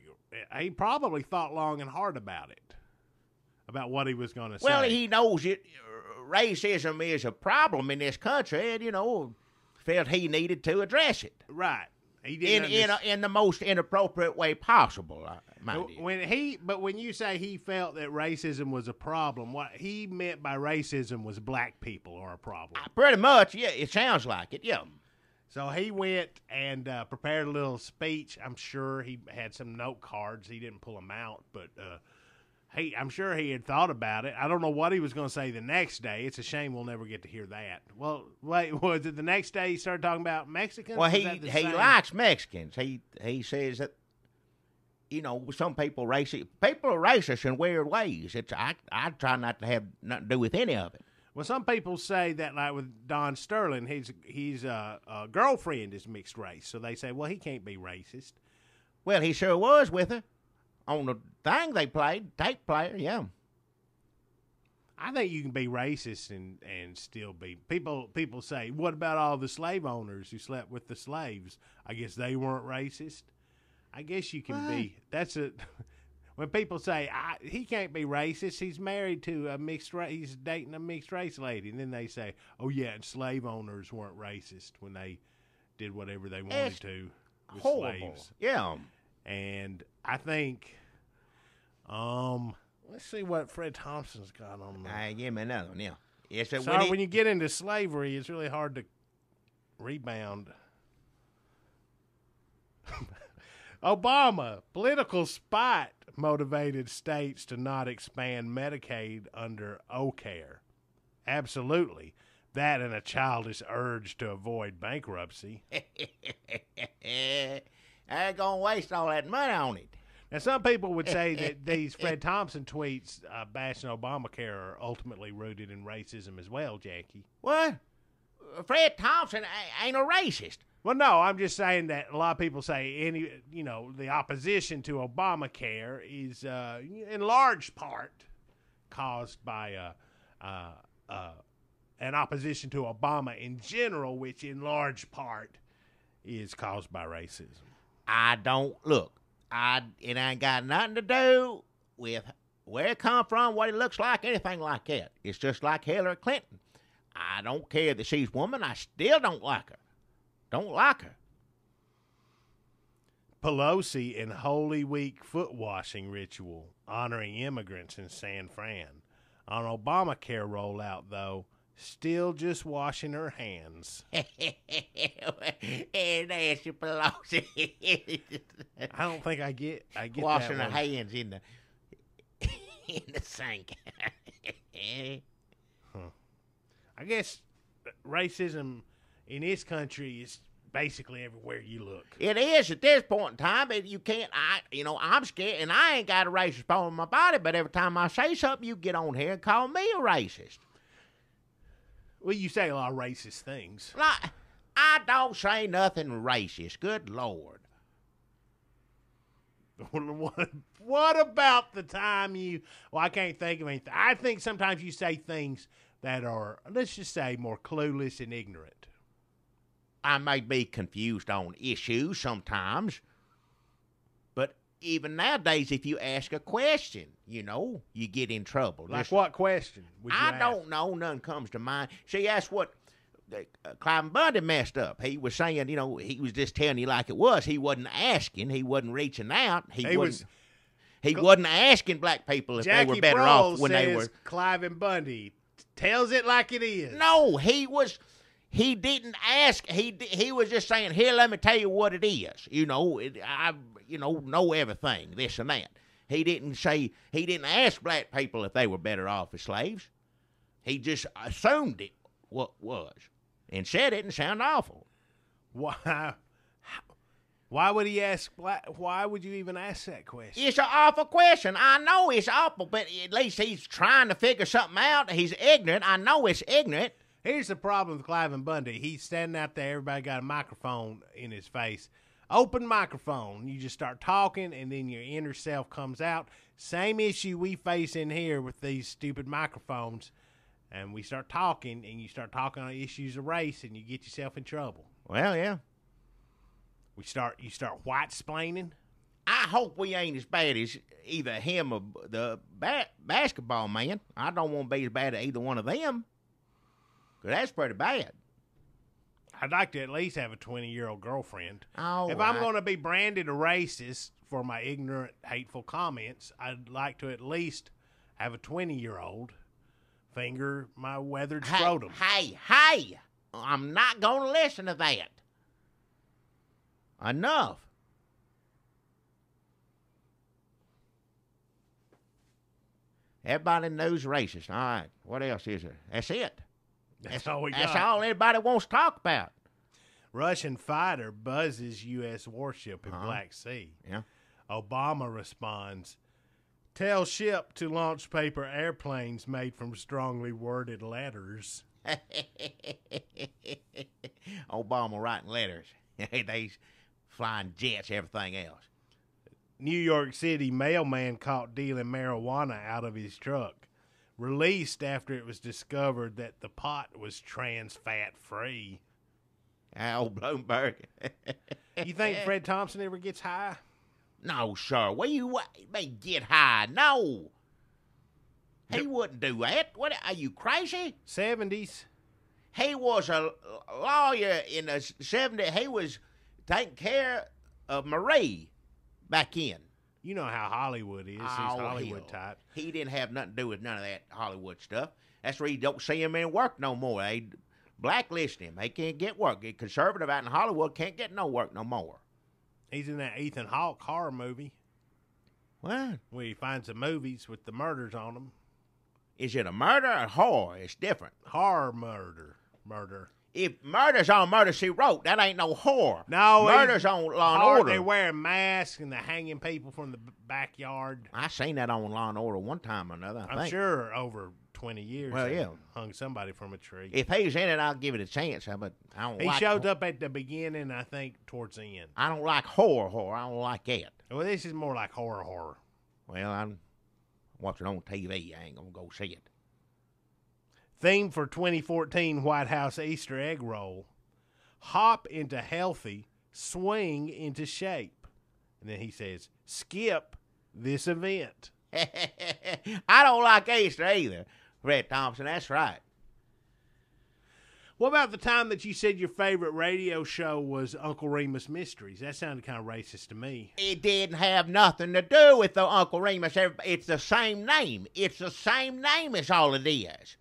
he probably thought long and hard about it. About what he was going to say. Well, he knows racism is a problem in this country, and, you know, felt he needed to address it. Right. He didn't in the most inappropriate way possible, when you say he felt that racism was a problem, what he meant by racism was black people are a problem. Pretty much, yeah. It sounds like it, yeah. So he went and prepared a little speech. I'm sure he had some note cards. He didn't pull them out, but... I'm sure he had thought about it. I don't know what he was going to say the next day. It's a shame we'll never get to hear that. Well, wait, was it the next day he started talking about Mexicans? Well, he likes Mexicans. He says that, you know, some people are racist in weird ways. I try not to have nothing to do with any of it. Well, some people say that, like with Don Sterling, his girlfriend is mixed race, so they say, well, he can't be racist. Well, he sure was with her. On the thing they played, tape player, yeah. I think you can be racist and still be. People say, what about all the slave owners who slept with the slaves? I guess they weren't racist. I guess you can be. When people say, he can't be racist, he's married to a mixed race, he's dating a mixed race lady. And then they say, oh, yeah, and slave owners weren't racist when they did whatever they wanted to with slaves. Yeah. And I think, let's see what Fred Thompson's got on there. Give me another one, yeah. Yes, it So when you get into slavery, it's really hard to rebound. Obama, political spite motivated states to not expand Medicaid under Obamacare. Absolutely. That and a childish urge to avoid bankruptcy. I ain't gonna waste all that money on it. Now, some people would say that these Fred Thompson tweets bashing Obamacare are ultimately rooted in racism as well, Jackie. What? Fred Thompson ain't a racist. Well, no, I'm just saying that a lot of people say the opposition to Obamacare is in large part caused by an opposition to Obama in general, which in large part is caused by racism. It ain't got nothing to do with where it come from, what it looks like, anything like that. It's just like Hillary Clinton. I don't care that she's a woman. I still don't like her. Don't like her. Pelosi in Holy Week foot washing ritual honoring immigrants in San Fran. On Obamacare rollout, though, still just washing her hands. And Nancy Pelosi. I don't think I get washing that her one. hands in the sink. I guess racism in this country is basically everywhere you look. It is at this point in time, but you can't. I'm scared, and I ain't got a racist bone in my body. But every time I say something, you get on here and call me a racist. Well, you say a lot of racist things. Like, I don't say nothing racist. Good Lord. What about the time well, I can't think of anything. I think sometimes you say things that are, let's just say, more clueless and ignorant. I may be confused on issues sometimes, but even nowadays, if you ask a question, you get in trouble. Like what question would you ask? Don't know. None comes to mind. See, that's what Clive Bundy messed up. He was saying, he was just telling you like it was. He wasn't asking. He wasn't reaching out. He wasn't asking black people if Jackie they were better Prohl off when they were. Clive and Bundy tells it like it is. No, he didn't ask. He was just saying, here, let me tell you what it is. I know everything, this and that. He didn't ask black people if they were better off as slaves. He just assumed it what was and said it and sounded awful. Why would he ask why would you even ask that question? It's an awful question. I know it's awful, but at least he's trying to figure something out. He's ignorant. I know it's ignorant. Here's the problem with Clive and Bundy. He's standing out there. Everybody got a microphone in his face. Open microphone. You just start talking, and then your inner self comes out. Same issue we face in here with these stupid microphones. And we start talking, and you start talking on issues of race, and you get yourself in trouble. Well, yeah. You start white-splaining. I hope we ain't as bad as either him or the basketball man. I don't want to be as bad as either one of them. Because that's pretty bad. I'd like to at least have a 20-year-old girlfriend. All if right. I'm going to be branded a racist for my ignorant, hateful comments, I'd like to at least have a 20-year-old finger my weathered scrotum. Hey! I'm not going to listen to that. Enough. Everybody knows racist. All right. What else is there? That's it. That's all we got. That's all anybody wants to talk about. Russian fighter buzzes U.S. warship in Black Sea. Yeah. Obama responds, tell ship to launch paper airplanes made from strongly worded letters. Obama writing letters. They's flying jets, everything else. New York City mailman caught dealing marijuana out of his truck. Released after it was discovered that the pot was trans fat free. Old Bloomberg. You think Fred Thompson ever gets high? No, sir. What you mean get high? No. He wouldn't do that. What, are you crazy? 70s. He was a lawyer in the 70s. He was taking care of Marie back in. You know how Hollywood is. These Hollywood types. He didn't have nothing to do with none of that Hollywood stuff. That's where you don't see him in work no more. They blacklist him. They can't get work. A conservative out in Hollywood can't get no work no more. He's in that Ethan Hawke horror movie What? where he finds the movies with the murders on them. Is it a murder or horror? It's different. Horror murder. If murder's on Murder, She Wrote, that ain't no horror. No, Murder's on Law and horror, Order. They're wearing masks and they're hanging people from the backyard. I seen that on Law and Order one time or another. I I'm think. sure over 20 years. Well, they yeah. hung somebody from a tree. If he's in it, I'll give it a chance. But I don't. He like showed up at the beginning, I think, towards the end. I don't like horror. I don't like it. Well, this is more like horror. Well, I'm watching on TV. I ain't gonna go see it. Theme for 2014 White House Easter egg roll: hop into healthy, swing into shape. And then he says, skip this event. I don't like Easter either, Fred Thompson. That's right. What about the time that you said your favorite radio show was Uncle Remus Mysteries? That sounded kind of racist to me. It didn't have nothing to do with the Uncle Remus. It's the same name. It's the same name as all it is.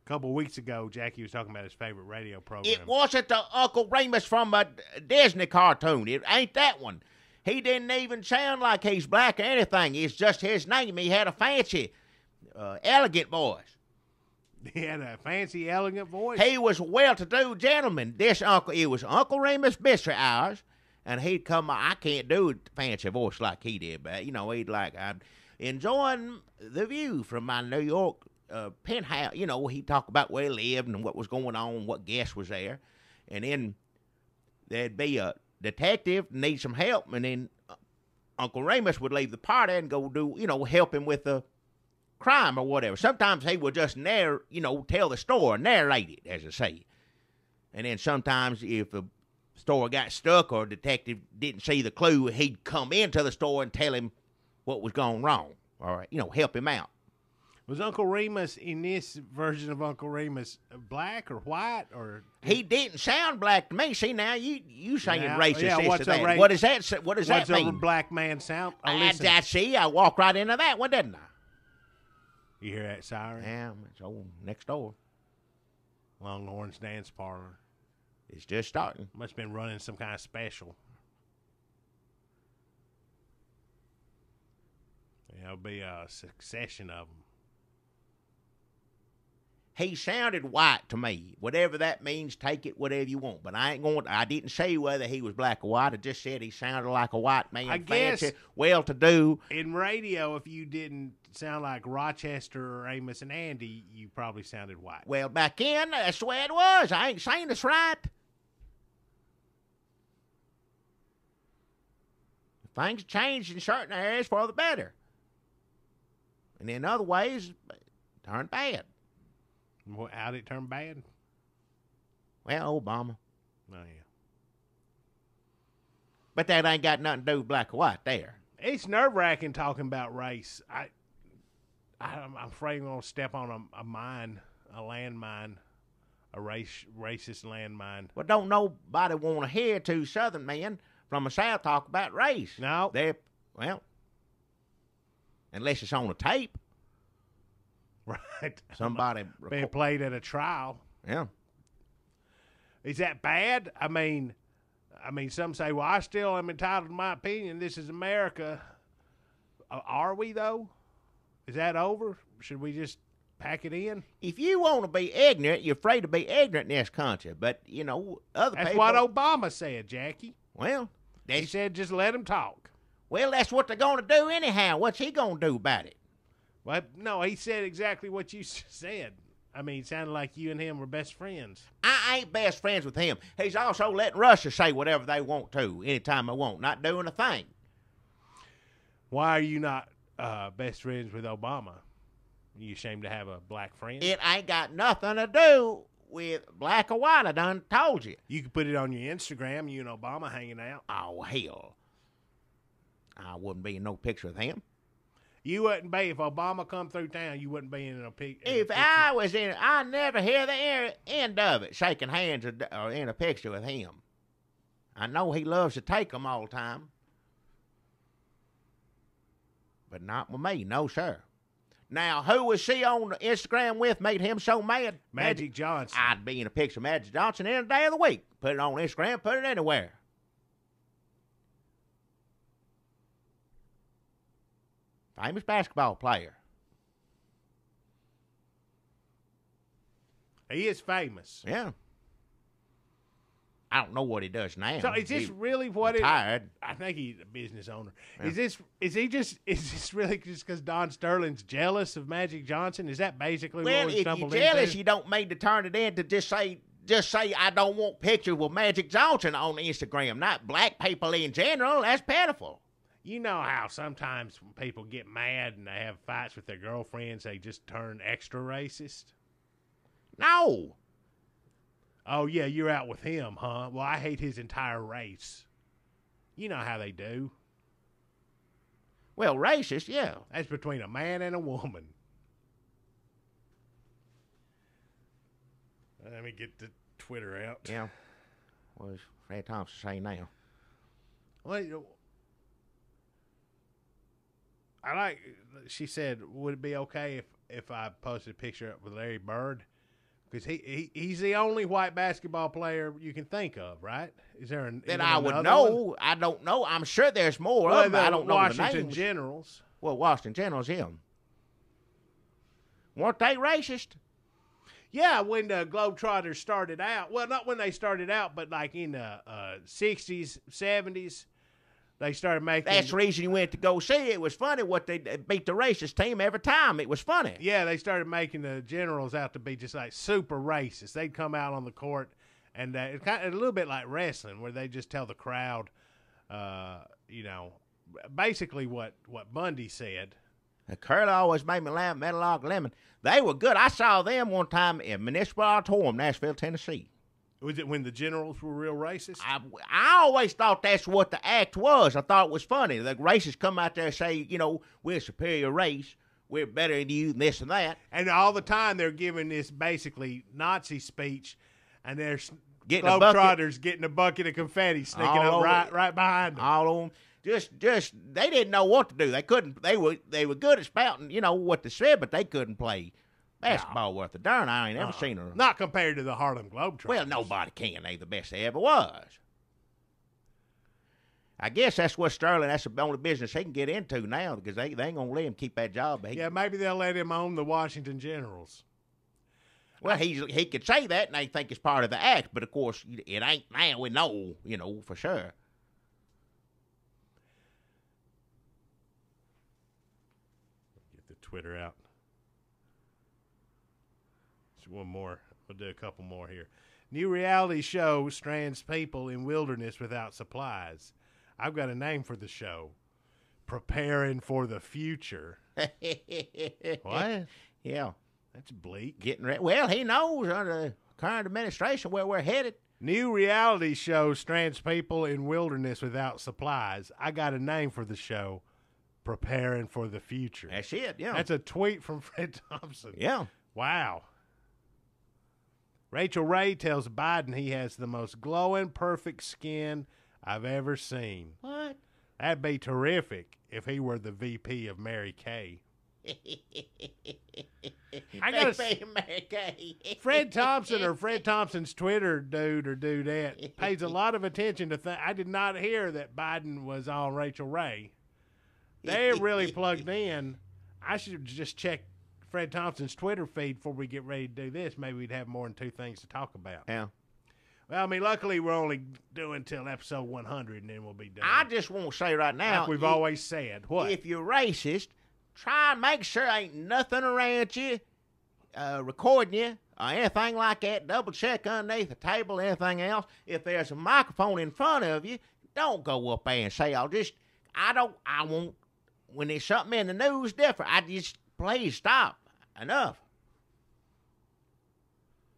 A couple of weeks ago, Jackie was talking about his favorite radio program. It wasn't the Uncle Remus from a Disney cartoon. It ain't that one. He didn't even sound like he's black or anything. It's just his name. He had a fancy, elegant voice. He had a fancy, elegant voice. He was a well-to-do gentleman. It was Uncle Remus Mystery Hours, and he'd come. I can't do a fancy voice like he did, but he'd like, I'm enjoying the view from my New York penthouse. He'd talk about where he lived and what was going on, what guest was there, and then there'd be a detective need some help, and then Uncle Remus would leave the party and go do, help him with the crime or whatever. Sometimes he would just tell the story, narrate it, as I say. And then sometimes if the story got stuck or a detective didn't see the clue, he'd come into the store and tell him what was going wrong, or help him out. Was Uncle Remus in this version of Uncle Remus black or white or? He didn't sound black to me. See now you saying racist. Yeah, What does that? What does that mean? What's a black man sound? I see. I walked right into that one, didn't I? You hear that siren? Yeah, it's old next door. Longhorn's Dance Parlor. It's just starting. Must have been running some kind of special. There'll be a succession of them. He sounded white to me. Whatever that means, take it whatever you want. But I didn't say whether he was black or white. I just said he sounded like a white man. I guess fancy, well-to-do. In radio, if you didn't sound like Rochester or Amos and Andy, you probably sounded white. Well, back in, that's the way it was. I ain't saying it's right. Things changed in certain areas for the better. And in other ways, turned bad. How'd it turn bad? Well, Obama. Oh, yeah. But that ain't got nothing to do with black or white there. It's nerve-wracking talking about race. I'm afraid I'm going to step on a mine, a landmine, a racist landmine. Well, don't nobody want to hear two Southern men from the South talk about race. No. Unless it's on a tape. Right. Somebody being played at a trial. Yeah. Is that bad? I mean, some say, well, I still am entitled to my opinion. This is America. Are we, though? Is that over? Should we just pack it in? If you want to be ignorant, you're afraid to be ignorant in this country. But, other That's people... what Obama said, Jackie. Well, he said just let him talk. Well, that's what they're going to do anyhow. What's he going to do about it? Well, no, he said exactly what you said. I mean, it sounded like you and him were best friends. I ain't best friends with him. He's also letting Russia say whatever they want to anytime they want, not doing a thing. Why are you not best friends with Obama? Are you ashamed to have a black friend? It ain't got nothing to do with black or white. I done told you. You could put it on your Instagram, you and Obama hanging out. Oh, hell. I wouldn't be in no picture with him. You wouldn't be, if Obama come through town, you wouldn't be in a picture. If I was in, I never hear the end of it, shaking hands or in a picture with him. I know he loves to take them all the time. But not with me, no, sir. Now, who was she on Instagram with made him so mad? Magic Johnson. I'd be in a picture of Magic Johnson any day of the week. Put it on Instagram, put it anywhere. Famous basketball player. He is famous. Yeah. I don't know what he does now. So is this really what retired. I think he's a business owner. Yeah. Is this really just because Don Sterling's jealous of Magic Johnson? Is that basically Well, what we if you're stumbled jealous, into? you don't mean to turn it in to just say I don't want pictures with Magic Johnson on Instagram. Not black people in general. That's pitiful. You know how sometimes when people get mad and they have fights with their girlfriends, they just turn extra racist? No. Oh, yeah, you're out with him, huh? Well, I hate his entire race. You know how they do. Well, racist, yeah. That's between a man and a woman. Let me get the Twitter out. Yeah. What does Fred Thompson say now? Well, she said, would it be okay if I posted a picture with Larry Bird? Because he's the only white basketball player you can think of, right? Is there that I would know? One? I don't know. I'm sure there's more of them. I don't know the names. Washington Generals. Well, Washington Generals, him. Weren't they racist? Yeah, when the Globetrotters started out. Well, not when they started out, but like in the 60s, 70s. They started making... That's the reason you went to go see it. It was funny what they beat the racist team every time. It was funny. Yeah, they started making the Generals out to be just like super racist. They'd come out on the court, and it's kind of a little bit like wrestling, where they just tell the crowd, basically what Bundy said. The Curly always made me laugh, Metal Log Lemon. They were good. I saw them one time in Municipal Auditorium, Nashville, Tennessee. Was it when the Generals were real racist? I always thought that's what the act was. I thought it was funny. The racists come out there and say, we're a superior race. We're better than you, and this and that. And all the time they're giving this basically Nazi speech, and they're Globetrotters getting a bucket of confetti sneaking up right behind them. All of them. Just they didn't know what to do. They couldn't. They were good at spouting, what they said, but they couldn't play basketball worth a darn. I ain't ever seen her. Not compared to the Harlem Globetrotters. Well, nobody can. They the best they ever was. I guess that's what Sterling, that's the only business he can get into now, because they ain't going to let him keep that job. Yeah, maybe they'll let him own the Washington Generals. Well, he could say that, and they think it's part of the act, but of course, it ain't now. We know, for sure. Get the Twitter out. One more. We'll do a couple more here. New reality show strands people in wilderness without supplies. I've got a name for the show. Preparing for the future. What? Yeah. That's bleak. Getting ready. Well, he knows under the current administration where we're headed. New reality show strands people in wilderness without supplies. I got a name for the show. Preparing for the future. That's it, yeah. That's a tweet from Fred Thompson. Yeah. Wow. Rachel Ray tells Biden he has the most glowing, perfect skin I've ever seen. What? That'd be terrific if he were the VP of Mary Kay. I gotta say, Mary Kay. Fred Thompson or Fred Thompson's Twitter dude or dudette pays a lot of attention to things. I did not hear that Biden was on Rachel Ray. They're really plugged in. I should just check Fred Thompson's Twitter feed before we get ready to do this. Maybe we'd have more than two things to talk about. Yeah. Well, I mean, luckily we're only doing till episode 100, and then we'll be done. I just want to say right now, like we've always said, what? If you're racist, try and make sure ain't nothing around you recording you or anything like that. Double check underneath the table, anything else. If there's a microphone in front of you, don't go up there and say, I won't, when there's something in the news different, please stop. Enough.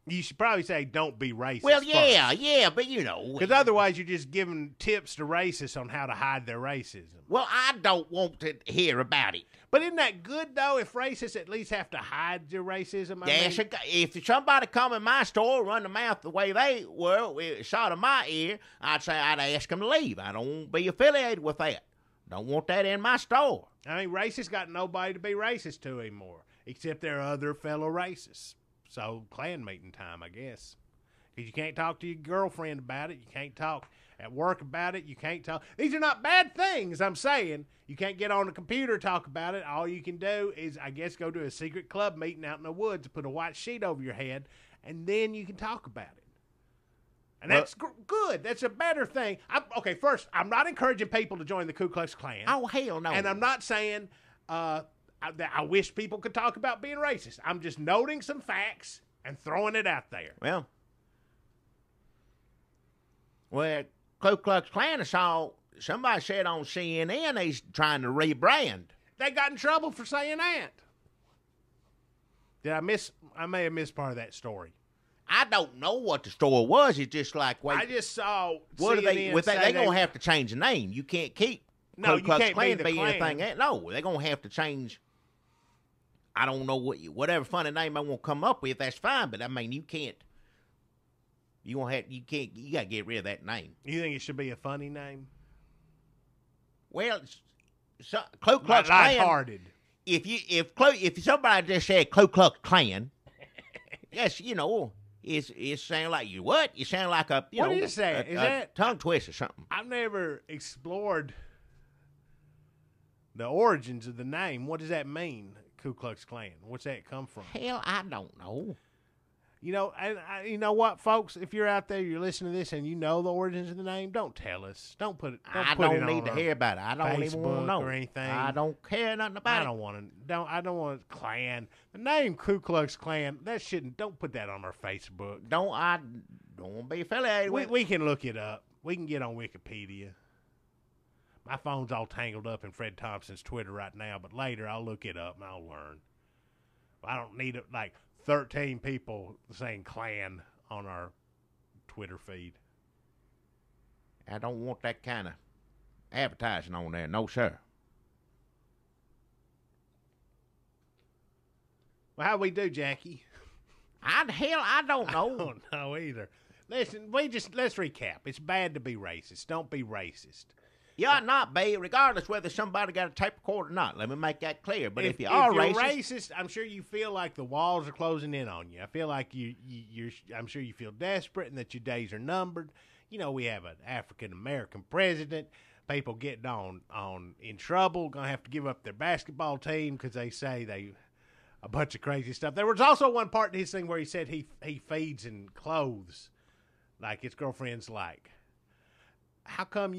You should probably say don't be racist. Well, yeah, but because otherwise you're just giving tips to racists on how to hide their racism. Well, I don't want to hear about it. But isn't that good, though, if racists at least have to hide their racism? If somebody come in my store, run the mouth the way they were, shot in my ear, I'd ask them to leave. I don't want to be affiliated with that. Don't want that in my store. I mean, racists got nobody to be racist to anymore, except their other fellow racists. So, Klan meeting time, I guess. Because you can't talk to your girlfriend about it. You can't talk at work about it. You can't talk. These are not bad things, I'm saying. You can't get on the computer talk about it. All you can do is, I guess, go to a secret club meeting out in the woods, put a white sheet over your head, and then you can talk about it. And that's good. That's a better thing. Okay, first, I'm not encouraging people to join the Ku Klux Klan. Oh, hell no. And I'm not saying that I wish people could talk about being racist. I'm just noting some facts and throwing it out there. Well, Ku Klux Klan, I saw somebody said on CNN he's trying to rebrand. They got in trouble for saying that. I may have missed part of that story. I don't know what the story was. It's just like, wait. I just saw what CNN are they with that? They're they gonna have to change the name. You can't keep Ku Klux Klan be anything else. No, they're gonna have to change. I don't know whatever funny name I want to come up with. That's fine, but I mean, you can't. You gotta get rid of that name. You think it should be a funny name? Well, Ku Klux Klan. Lighthearted. If somebody just said Ku Klux Klan, yes, it sound like you what? You sound like a what is that? Is that tongue twist or something? I've never explored the origins of the name. What does that mean, Ku Klux Klan? What's that come from? Hell, I don't know. You know what, folks? If you're out there, you're listening to this, and you know the origins of the name, don't tell us. Don't put it. I don't need to hear about it. I don't Facebook even want to know or anything. I don't care nothing about it. I don't want Klan. The name Ku Klux Klan. That shouldn't. Don't put that on our Facebook. I don't want to be affiliated with. We can look it up. We can get on Wikipedia. My phone's all tangled up in Fred Thompson's Twitter right now, but later I'll look it up and I'll learn. I don't need it 13 people saying Klan on our Twitter feed. I don't want that kind of advertising on there. No, sir. Well, how we do, Jackie? I don't know. I don't know either. Listen, let's recap. It's bad to be racist. Don't be racist. You ought not be, regardless whether somebody got a tape recorder or not. Let me make that clear. But if you're racist, I'm sure you feel like the walls are closing in on you. I feel like I'm sure you feel desperate and that your days are numbered. We have an African American president. People getting in trouble, gonna have to give up their basketball team because they say a bunch of crazy stuff. There was also one part in his thing where he said he feeds and clothes, like his girlfriend's like, how come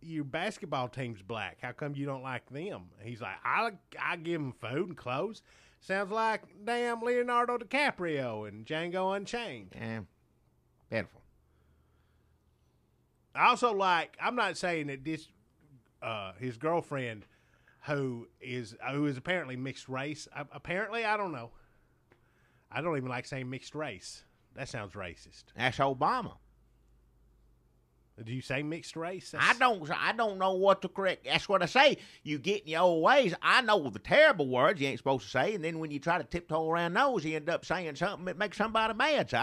your basketball team's black? How come you don't like them? He's like, I give them food and clothes. Sounds like damn Leonardo DiCaprio and Django Unchained. Yeah, beautiful. I also I'm not saying that this, his girlfriend, who is apparently mixed race. Apparently, I don't know. I don't even like saying mixed race. That sounds racist. That's Obama. Do you say mixed race? I don't know what to correct. That's what I say. You get in your old ways. I know the terrible words you ain't supposed to say, and then when you try to tiptoe around those, you end up saying something that makes somebody mad. So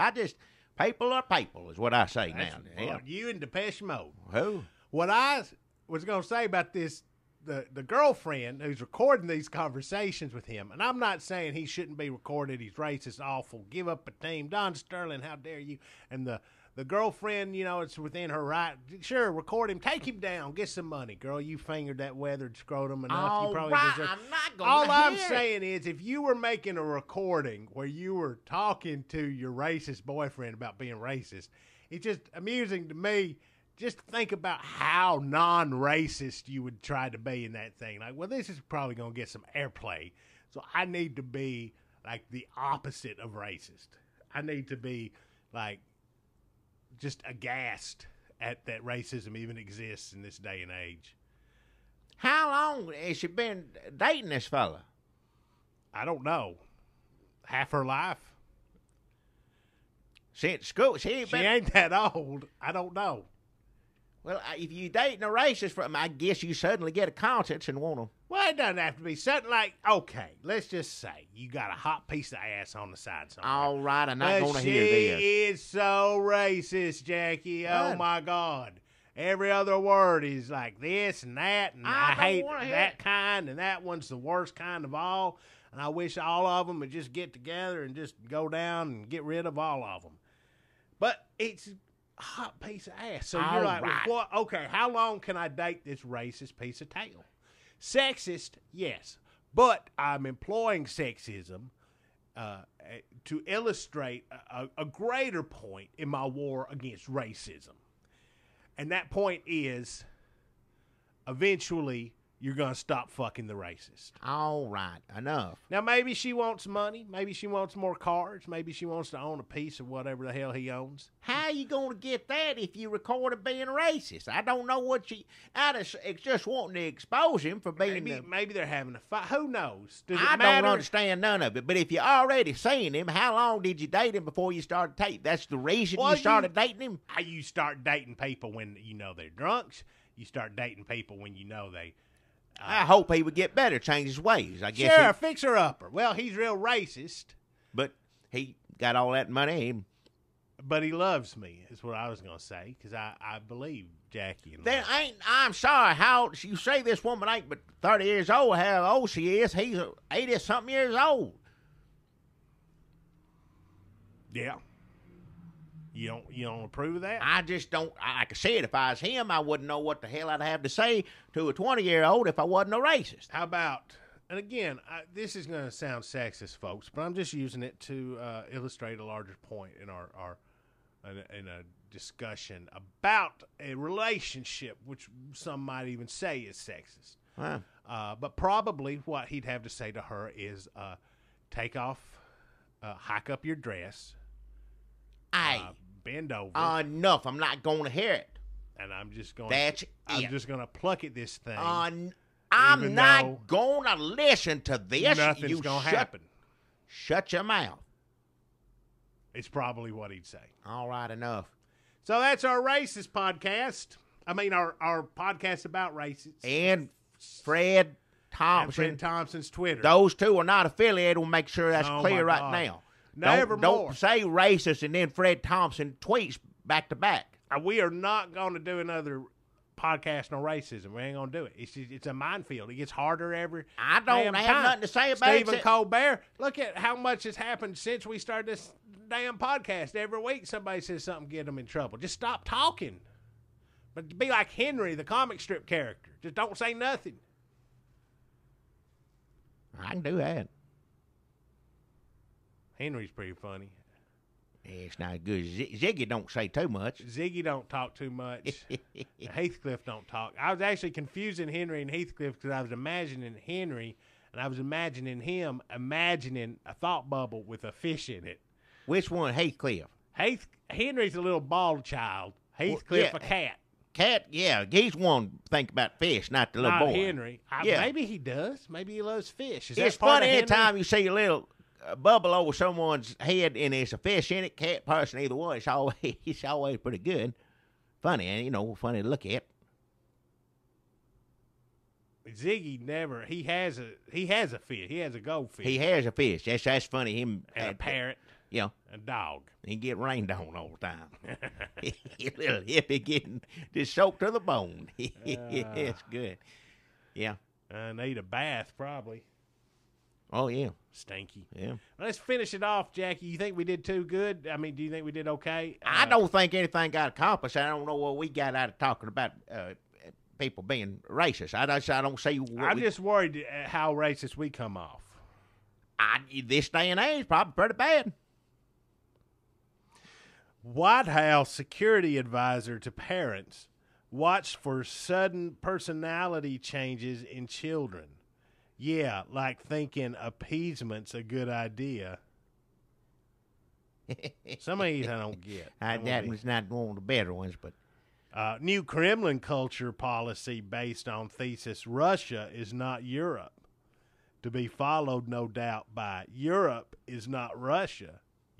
people are people is what I say now. Yeah. You in Depeche Mode. Who? What I was going to say about this, the girlfriend who's recording these conversations with him, and I'm not saying he shouldn't be recorded. He's racist, awful. Give up a team. Don Sterling, how dare you? And the girlfriend, it's within her right. Sure, record him. Take him down. Get some money. Girl, you fingered that weathered scrotum enough. You probably deserve. I'm not going All I'm saying is if you were making a recording where you were talking to your racist boyfriend about being racist, it's just amusing to me just think about how non-racist you would try to be in that thing. Like, well, this is probably going to get some airplay, so I need to be like the opposite of racist. I need to be like just aghast at that racism even exists in this day and age. How long has she been dating this fella? I don't know. Half her life. Since school. She ain't that old. I don't know. Well, if you dating a racist, I guess you suddenly get a conscience and want to. Well, it doesn't have to be something like, okay, let's just say you got a hot piece of ass on the side somewhere. All right, I'm not going to hear this. She is so racist, Jackie. What? Oh, my God. every other word is like this and that, and I don't hate wanna hear that it. kind, and that one's the worst kind of all, and I wish all of them would just get together and just go down and get rid of all of them. But it's a hot piece of ass. So All you're like, right. well, what? Okay, how long can I date this racist piece of tail? Sexist, yes, but I'm employing sexism to illustrate a greater point in my war against racism. And that point is, eventually, you're going to stop fucking the racist. All right, enough. Now, maybe she wants money. Maybe she wants more cars. Maybe she wants to own a piece of whatever the hell he owns. How you going to get that if you recorded being racist? I don't know what she... It's just wanting to expose him for being... Maybe they're having a fight. Who knows? Does it I matter? don't understand none of it. But if you already seen him, how long did you date him before you started dating? That's the reason Well, you started dating him? You start dating people when you know they're drunks. You start dating people when you know they... I hope he would get better, change his ways. I guess. Sure, fixer-upper. Well, he's real racist. But he got all that money. But he loves me, is what I was going to say, because I believe Jackie. And Then I'm sorry, how you say this woman ain't but 30 years old, how old she is. He's 80-something years old. Yeah. You don't approve of that? I just don't, like I said, if I was him, I wouldn't know what the hell I'd have to say to a 20-year-old if I wasn't a racist. How about, and again, this is going to sound sexist, folks, but I'm just using it to illustrate a larger point in in a discussion about a relationship, which some might even say is sexist. Huh. But probably what he'd have to say to her is take off, hike up your dress, Hey, bend over. enough. I'm not going to hear it. And I'm just going. That's I'm it. just going to pluck at this thing. I'm Even though not going to listen to this. Nothing's You going to shut- happen. Shut your mouth. It's probably what he'd say. All right, enough. So that's our racist podcast. I mean, our podcast about racists. And Fred And Thompson. Fred Thompson's Twitter. Those two are not affiliated. We'll make sure that's Oh, clear my right God. now. Nevermore. Don't say racist and then Fred Thompson tweets back to back. We are not going to do another podcast on racism. We ain't going to do it. It's a minefield. It gets harder every I don't damn have time. nothing to say about it. Stephen Colbert, look at how much has happened since we started this damn podcast. Every week somebody says something get them in trouble. Just stop talking. But be like Henry, the comic strip character. Just don't say nothing. I can do that. Henry's pretty funny. It's not good. Ziggy don't say too much. Ziggy don't talk too much. Heathcliff don't talk. I was actually confusing Henry and Heathcliff because I was imagining Henry and I was imagining him imagining a thought bubble with a fish in it. Which one? Heathcliff. Henry's a little bald child. Heathcliff yeah. a cat. Cat, yeah, he's one think about fish, not the little Not boy. Henry. Yeah. Maybe he does. Maybe he loves fish. Is It's that part funny of Henry? anytime you see a little bubble over someone's head and there's a fish in it, cat, person, either one. It's always pretty good. Funny, and funny to look at. Ziggy never. He has a fish. He has a goldfish. He has a fish. That's funny. Him and a parrot. Yeah. A dog. He get rained on all the time. Little hippie getting just soaked to the bone. It's good. Yeah. Need a bath probably. Oh yeah. Stinky. Yeah. Let's finish it off, Jackie. You think we did too good? I mean, do you think we did okay? I don't think anything got accomplished. I don't know what we got out of talking about people being racist. I don't see. I'm just worried how racist we come off. This day and age, probably pretty bad. White House security advisor to parents watch for sudden personality changes in children. Yeah, like thinking appeasement's a good idea. Some of these I don't get. That was not one of the better ones, but new Kremlin culture policy based on thesis Russia is not Europe. To be followed, no doubt, by Europe is not Russia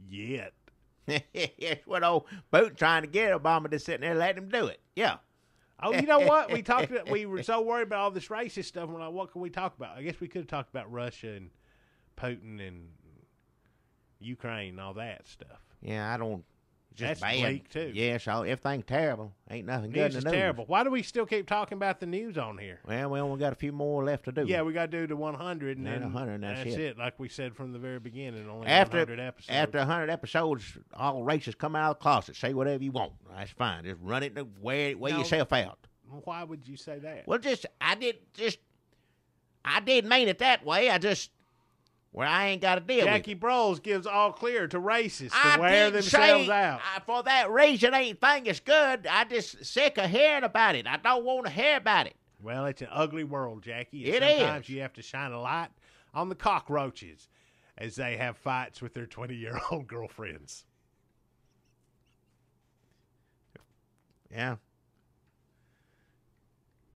yet. That's what old Putin trying to get Obama to sit there and let him do it. Yeah. Oh, you know what? We were so worried about all this racist stuff. We're like, what can we talk about? I guess we could have talked about Russia and Putin and Ukraine and all that stuff. Yeah, just That's bad. bleak, too. Yeah, so everything's terrible. Ain't nothing good News in is the news. terrible. Why do we still keep talking about the news on here? Well, we only got a few more left to do. Yeah, we got to do the 100, and Yeah, then 100, and that's it. Like we said from the very beginning, only After 100 episodes. After 100 episodes, all races come out of the closet. Say whatever you want. That's fine. Just run it and wear No. yourself out. Why would you say that? Well, I didn't mean it that way. I ain't got to deal Jackie with it. Broles gives all clear to racists to I wear didn't themselves say, out. for that reason, ain't think it's good. I just sick of hearing about it. I don't want to hear about it. Well, it's an ugly world, Jackie. It And sometimes is. you have to shine a light on the cockroaches as they have fights with their 20-year-old girlfriends. Yeah.